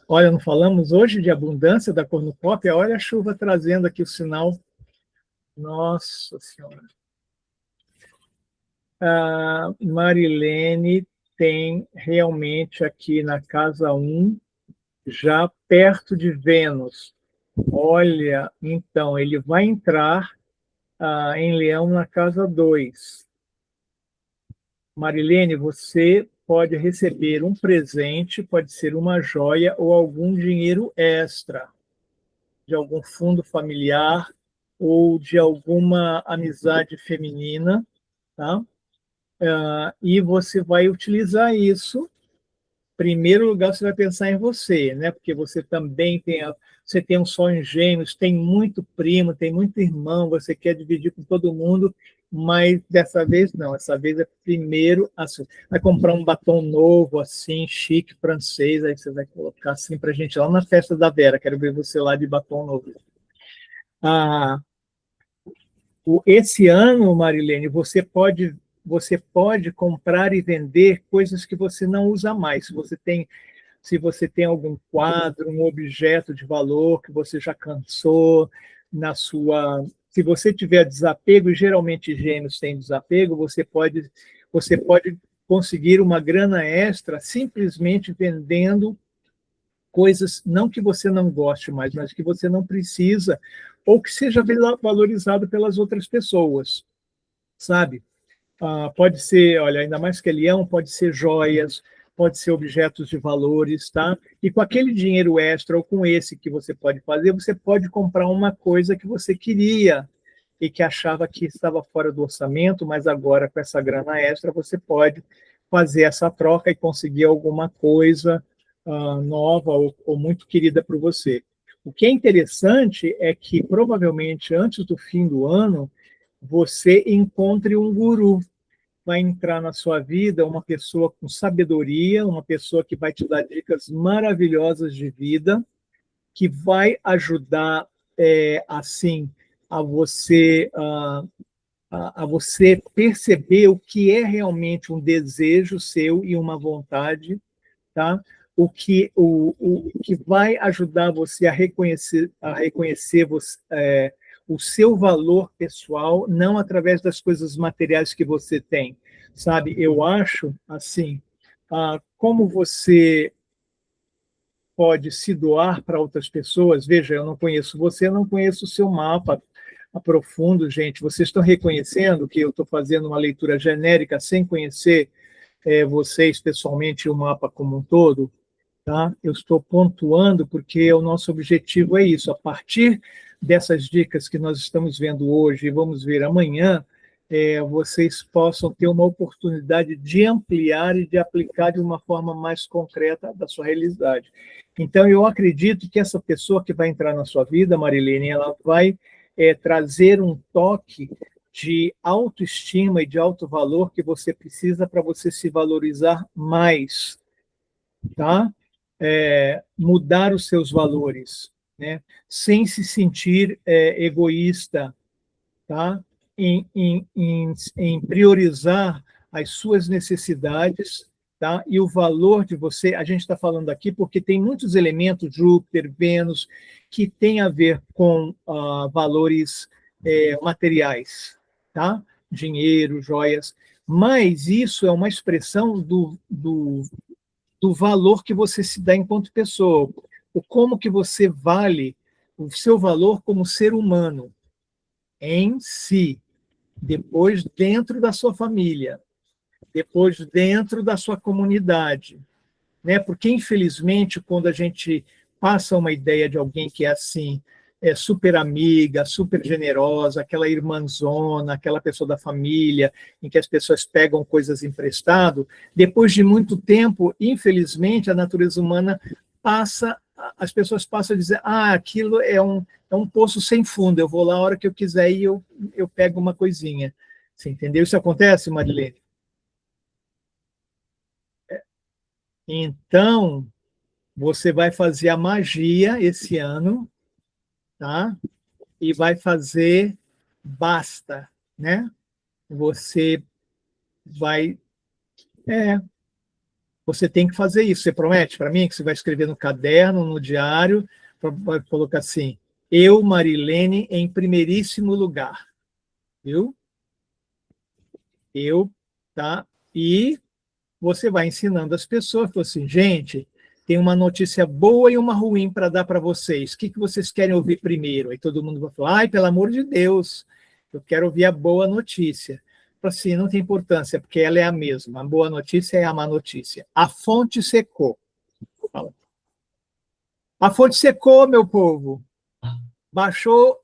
Speaker 2: Olha, não falamos hoje de abundância da cornucópia? Olha a chuva trazendo aqui o sinal. Nossa Senhora. A Marilene tem realmente aqui na casa 1, já perto de Vênus. Olha, então, ele vai entrar em Leão na casa 2. Marilene, você pode receber um presente, pode ser uma joia ou algum dinheiro extra de algum fundo familiar ou de alguma amizade feminina, tá? E você vai utilizar isso. Em primeiro lugar, você vai pensar em você, né? Porque você também você tem um sol em Gêmeos, tem muito primo, tem muito irmão, você quer dividir com todo mundo, mas dessa vez não. Essa vez é primeiro assim. Vai comprar um batom novo, assim, chique, francês, aí você vai colocar assim para a gente lá na festa da Vera. Quero ver você lá de batom novo. Esse ano, Marilene, você pode comprar e vender coisas que você não usa mais. Se você tem algum quadro, um objeto de valor que você já cansou se você tiver desapego, e geralmente Gêmeos têm desapego, você pode conseguir uma grana extra simplesmente vendendo coisas, não que você não goste mais, mas que você não precisa, ou que seja valorizado pelas outras pessoas, sabe? Pode ser, olha, ainda mais que é leão, pode ser joias, pode ser objetos de valores, tá? E com aquele dinheiro extra, ou com esse que você pode fazer, você pode comprar uma coisa que você queria e que achava que estava fora do orçamento, mas agora com essa grana extra você pode fazer essa troca e conseguir alguma coisa nova ou muito querida para você. O que é interessante é que provavelmente antes do fim do ano você encontre um guru. Vai entrar na sua vida uma pessoa com sabedoria, uma pessoa que vai te dar dicas maravilhosas de vida, que vai ajudar assim a você a você perceber o que é realmente um desejo seu e uma vontade, tá? O que vai ajudar você a reconhecer o seu valor pessoal, não através das coisas materiais que você tem, sabe? Eu acho, assim, como você pode se doar para outras pessoas. Veja, eu não conheço você, eu não conheço o seu mapa profundo, gente. Vocês estão reconhecendo que eu estou fazendo uma leitura genérica sem conhecer vocês pessoalmente e o mapa como um todo? Tá? Eu estou pontuando porque o nosso objetivo é isso. A partir dessas dicas que nós estamos vendo hoje e vamos ver amanhã, vocês possam ter uma oportunidade de ampliar e de aplicar de uma forma mais concreta da sua realidade. Então, eu acredito que essa pessoa que vai entrar na sua vida, Marilene, ela vai trazer um toque de autoestima e de alto valor que você precisa para você se valorizar mais, tá? Mudar os seus valores, né? Sem se sentir egoísta, tá? Em priorizar as suas necessidades, tá? E o valor de você. A gente está falando aqui porque tem muitos elementos, Júpiter, Vênus, que tem a ver com valores materiais, tá? Dinheiro, joias, mas isso é uma expressão do valor que você se dá enquanto pessoa, o como que você vale o seu valor como ser humano em si, depois dentro da sua família, depois dentro da sua comunidade, né? Porque infelizmente quando a gente passa uma ideia de alguém que é assim, super amiga, super generosa, aquela irmãzona, aquela pessoa da família, em que as pessoas pegam coisas emprestado, depois de muito tempo, infelizmente, a natureza humana as pessoas passam a dizer, aquilo é um poço sem fundo, eu vou lá a hora que eu quiser e eu pego uma coisinha. Você entendeu? Isso acontece, Marilene? Então, você vai fazer a magia esse ano, tá? E vai fazer basta, né? Você vai. Você tem que fazer isso. Você promete para mim que você vai escrever no caderno, no diário, vai colocar assim: eu, Marilene, em primeiríssimo lugar, viu? Eu, tá? E você vai ensinando as pessoas, assim, gente, tem uma notícia boa e uma ruim para dar para vocês. O que vocês querem ouvir primeiro? Aí todo mundo vai falar, ai, pelo amor de Deus, eu quero ouvir a boa notícia. Assim, não tem importância, porque ela é a mesma. A boa notícia é a má notícia. A fonte secou. A fonte secou, meu povo. Baixou,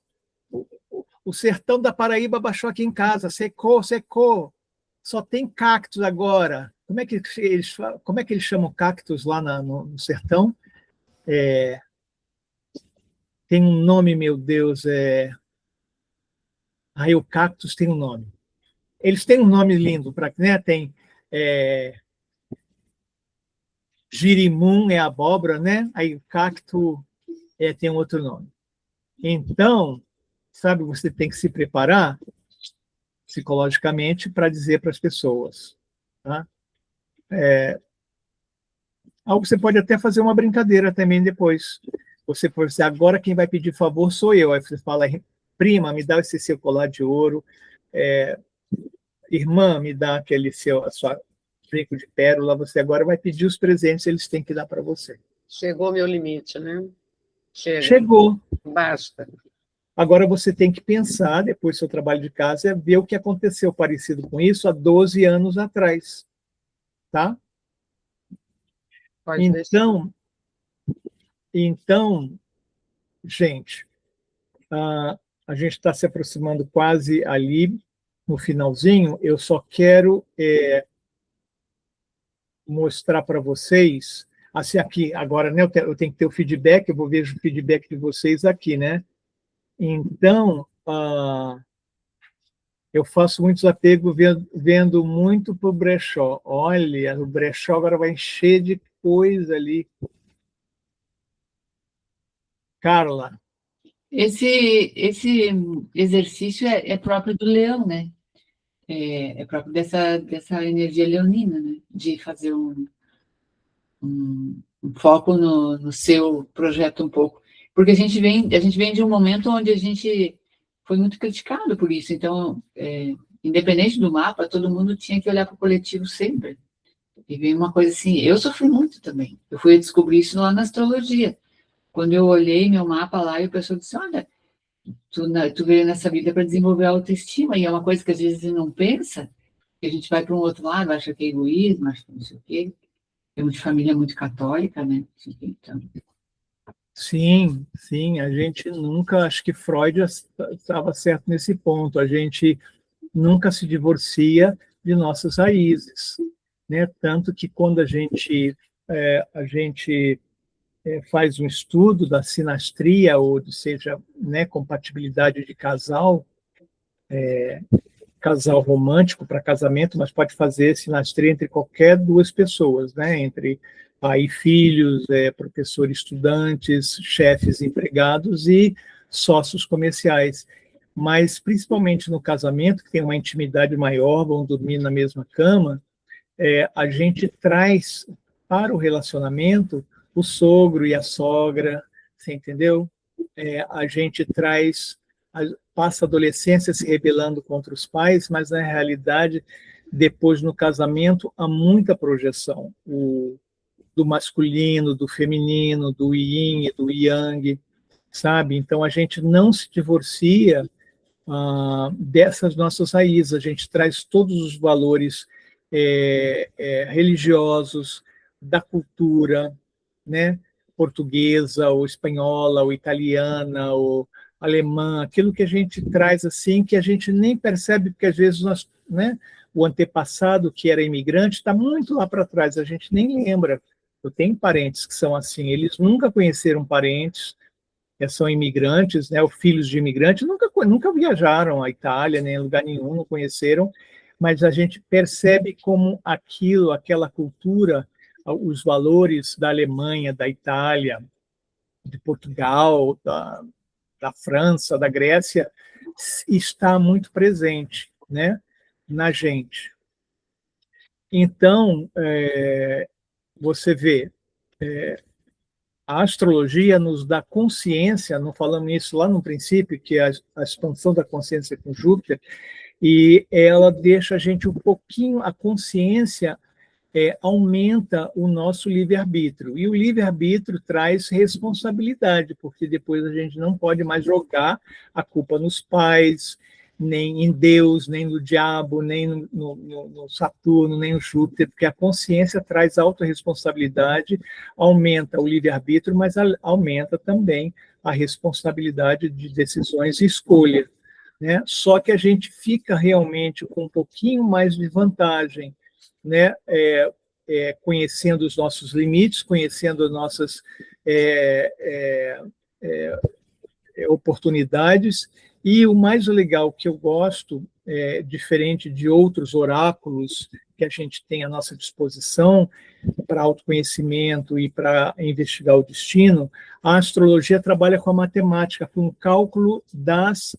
Speaker 2: o sertão da Paraíba baixou aqui em casa, secou, secou. Só tem cactos agora. Como é que eles chamam cactos lá no sertão? Tem um nome, meu Deus. O cactus tem um nome. Eles têm um nome lindo, né? Tem girimum, é abóbora, né? Aí o cacto tem um outro nome. Então, sabe, você tem que se preparar psicologicamente para dizer para as pessoas. Tá? Algo você pode até fazer uma brincadeira também depois. Você pode dizer, agora quem vai pedir favor sou eu. Aí você fala, prima, me dá esse seu colar de ouro. Irmã, me dá a sua brinco de pérola. Você agora vai pedir os presentes, eles têm que dar para você.
Speaker 4: Chegou meu limite, né?
Speaker 2: Chegou.
Speaker 4: Basta.
Speaker 2: Agora você tem que pensar, depois do seu trabalho de casa, ver o que aconteceu parecido com isso há 12 anos atrás. Tá?
Speaker 4: Pode deixar.
Speaker 2: Então, gente, a gente está se aproximando quase ali no finalzinho. Eu só quero mostrar para vocês, assim, aqui, agora, né, eu tenho que ter o feedback, eu vou ver o feedback de vocês aqui, né? Então, eu faço muitos apegos vendo muito para o brechó. Olha, o brechó agora vai encher de coisa ali. Carla.
Speaker 1: Esse exercício é próprio do leão, né? É próprio dessa energia leonina, né? De fazer um foco no seu projeto um pouco. Porque a gente vem de um momento onde a gente foi muito criticado por isso. Então, independente do mapa, todo mundo tinha que olhar para o coletivo sempre. E veio uma coisa assim, eu sofri muito também. Eu fui descobrir isso lá na astrologia. Quando eu olhei meu mapa lá, e o pessoal disse, olha, tu veio nessa vida para desenvolver a autoestima, e é uma coisa que às vezes não pensa, que a gente vai para um outro lado, acha que é egoísmo, acha que não sei o quê. Eu de família muito católica, né? Então...
Speaker 2: Sim, a gente nunca, acho que Freud estava certo nesse ponto, a gente nunca se divorcia de nossas raízes, né? Tanto que quando a gente faz um estudo da sinastria, ou seja, né, compatibilidade de casal romântico para casamento, mas pode fazer sinastria entre qualquer duas pessoas, né? Entre pai e filhos, professor e estudantes, chefes e empregados e sócios comerciais. Mas, principalmente no casamento, que tem uma intimidade maior, vão dormir na mesma cama, a gente traz para o relacionamento o sogro e a sogra, você entendeu? A gente passa a adolescência se rebelando contra os pais, mas, na realidade, depois, no casamento, há muita projeção do masculino, do feminino, do yin e do yang, sabe? Então, a gente não se divorcia dessas nossas raízes, a gente traz todos os valores religiosos, da cultura, né? Portuguesa, ou espanhola, ou italiana, ou alemã, aquilo que a gente traz assim, que a gente nem percebe, porque às vezes né, o antepassado que era imigrante está muito lá para trás, a gente nem lembra. Eu tenho parentes que são assim, eles nunca conheceram parentes, são imigrantes, né, ou filhos de imigrantes, nunca viajaram à Itália, nem em lugar nenhum, não conheceram, mas a gente percebe como aquela cultura, os valores da Alemanha, da Itália, de Portugal, da França, da Grécia, está muito presente, né, na gente. Então, você vê, a astrologia nos dá consciência, não falamos isso lá no princípio, que é a expansão da consciência com Júpiter, e ela deixa a gente um pouquinho, a consciência aumenta o nosso livre-arbítrio. E o livre-arbítrio traz responsabilidade, porque depois a gente não pode mais jogar a culpa nos pais, nem em Deus, nem no diabo, nem no Saturno, nem no Júpiter, porque a consciência traz autorresponsabilidade, aumenta o livre-arbítrio, mas aumenta também a responsabilidade de decisões e escolha, né? Só que a gente fica realmente com um pouquinho mais de vantagem, né? Conhecendo os nossos limites, conhecendo as nossas oportunidades, e o mais legal que eu gosto, diferente de outros oráculos que a gente tem à nossa disposição para autoconhecimento e para investigar o destino, a astrologia trabalha com a matemática, com o cálculo das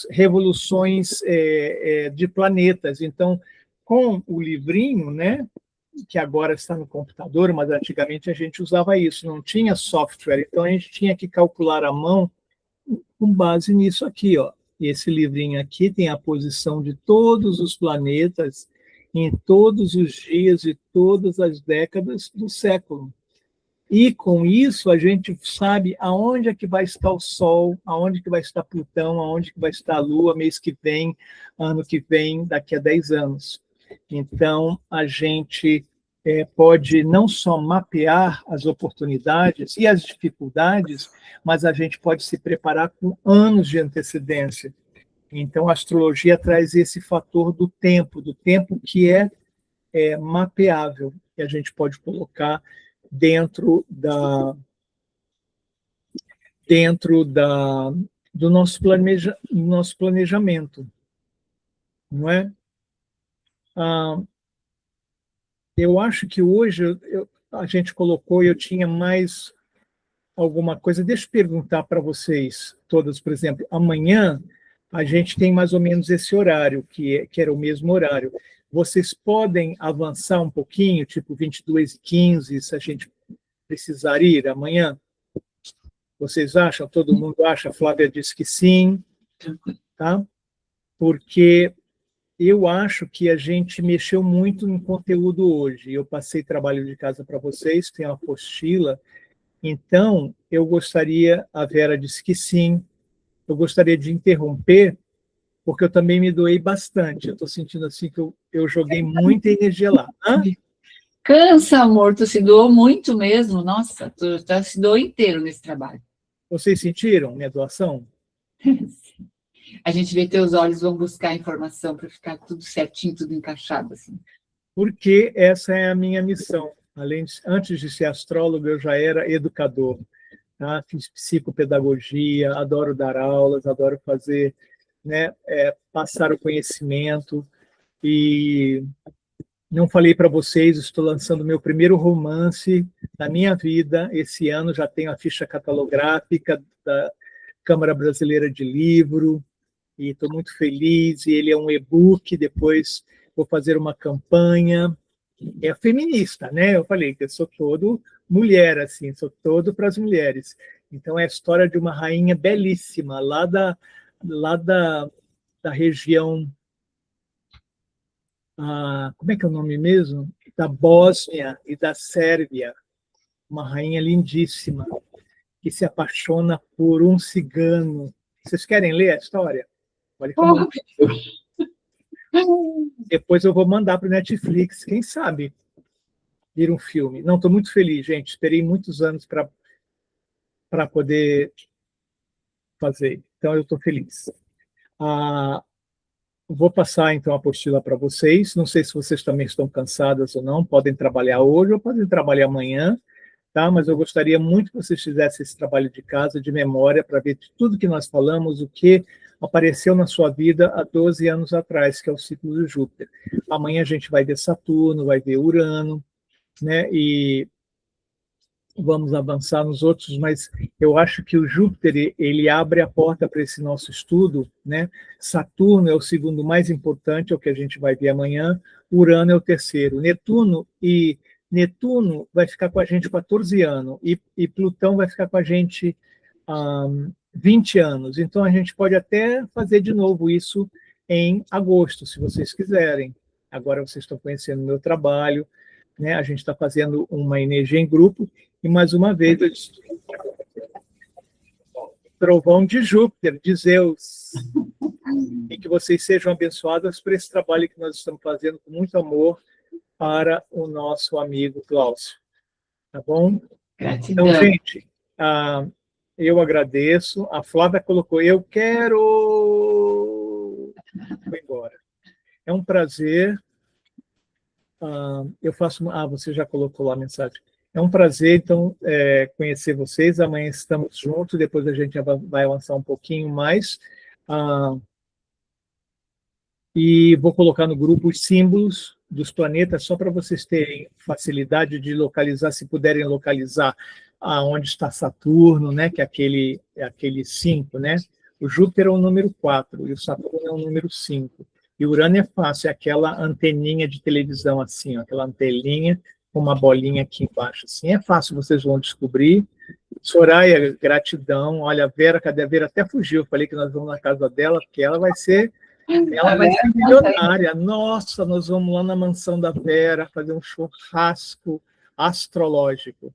Speaker 2: revoluções de planetas. Então, com o livrinho, né, que agora está no computador, mas antigamente a gente usava isso, não tinha software, então a gente tinha que calcular à mão com base nisso aqui, ó. E esse livrinho aqui tem a posição de todos os planetas em todos os dias e todas as décadas do século. E com isso a gente sabe aonde é que vai estar o Sol, aonde que vai estar Plutão, aonde que vai estar a Lua mês que vem, ano que vem, daqui a 10 anos. Então a gente pode não só mapear as oportunidades e as dificuldades, mas a gente pode se preparar com anos de antecedência. Então a astrologia traz esse fator do tempo que é mapeável, que a gente pode colocar dentro do nosso planejamento, não é? Eu acho que hoje a gente colocou, eu tinha mais alguma coisa. Deixa eu perguntar para vocês todas, por exemplo, amanhã a gente tem mais ou menos esse horário, que era o mesmo horário. Vocês podem avançar um pouquinho, tipo 22h15, se a gente precisar ir amanhã? Vocês acham? Todo mundo acha? A Flávia disse que sim, tá? Porque eu acho que a gente mexeu muito no conteúdo hoje. Eu passei trabalho de casa para vocês, tem uma apostila. Então, eu gostaria, a Vera disse que sim, eu gostaria de interromper, porque eu também me doei bastante. Eu estou sentindo assim que eu joguei muita energia lá. Hã?
Speaker 1: Cansa, amor, tu se doou muito mesmo. Nossa, tu se doou inteiro nesse trabalho.
Speaker 2: Vocês sentiram minha doação?
Speaker 1: A gente vê teus olhos vão buscar informação para ficar tudo certinho, tudo encaixado assim.
Speaker 2: Porque essa é a minha missão. Antes de ser astrólogo, eu já era educador. Tá? Fiz psicopedagogia, adoro dar aulas, adoro fazer, né, passar o conhecimento. E não falei para vocês, estou lançando meu primeiro romance da minha vida. Esse ano já tenho a ficha catalográfica da Câmara Brasileira de Livro, e estou muito feliz. E ele é um e-book, depois vou fazer uma campanha. É feminista, né? Eu falei que eu sou todo mulher, assim, sou todo para as mulheres. Então é a história de uma rainha belíssima, lá da região, como é que é o nome mesmo? Da Bósnia e da Sérvia. Uma rainha lindíssima, que se apaixona por um cigano. Vocês querem ler a história? Olha como... Depois eu vou mandar para o Netflix, quem sabe vir um filme. Não, estou muito feliz, gente. Esperei muitos anos para poder fazer. Então, eu estou feliz. Vou passar, então, a apostila para vocês. Não sei se vocês também estão cansadas ou não. Podem trabalhar hoje ou podem trabalhar amanhã, tá? Mas eu gostaria muito que vocês fizessem esse trabalho de casa, de memória, para ver tudo que nós falamos, o que apareceu na sua vida há 12 anos atrás, que é o ciclo de Júpiter. Amanhã a gente vai ver Saturno, vai ver Urano, né? E vamos avançar nos outros, mas eu acho que o Júpiter, ele abre a porta para esse nosso estudo, né? Saturno é o segundo mais importante, é o que a gente vai ver amanhã. Urano é o terceiro. Netuno vai ficar com a gente 14 anos e Plutão vai ficar com a gente 20 anos. Então, a gente pode até fazer de novo isso em agosto, se vocês quiserem. agora vocês estão conhecendo o meu trabalho, né? A gente está fazendo uma energia em grupo, e mais uma vez, eu disse, trovão de Júpiter, de Zeus, e que vocês sejam abençoadas por esse trabalho que nós estamos fazendo com muito amor para o nosso amigo Glaucio. Tá bom?
Speaker 1: Gratidão.
Speaker 2: Então, gente, eu agradeço. A Flávia colocou, eu quero... Foi embora. É um prazer. Eu faço... você já colocou lá a mensagem. É um prazer, então, conhecer vocês. Amanhã estamos juntos, depois a gente vai avançar um pouquinho mais. E vou colocar no grupo os símbolos dos planetas, só para vocês terem facilidade de localizar, se puderem localizar onde está Saturno, né, que é aquele 5, né? O Júpiter é o número 4 e o Saturno é o número 5. E o Urano é fácil, é aquela anteninha de televisão assim, ó, aquela anteninha com uma bolinha aqui embaixo. Assim, é fácil, vocês vão descobrir. Soraya, gratidão. Olha, a Vera, cadê a Vera? Até fugiu, eu falei que nós vamos na casa dela, porque ela vai ser milionária. Nossa, nós vamos lá na mansão da Vera fazer um churrasco astrológico.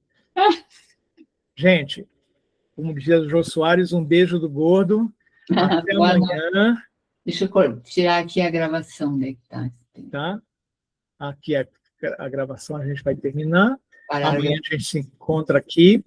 Speaker 2: Gente, como dizia o Jô Soares, um beijo do gordo. Até amanhã.
Speaker 1: Deixa eu tirar aqui a gravação, né?
Speaker 2: Tá? Aqui a gravação a gente vai terminar. Amanhã a gente se encontra aqui.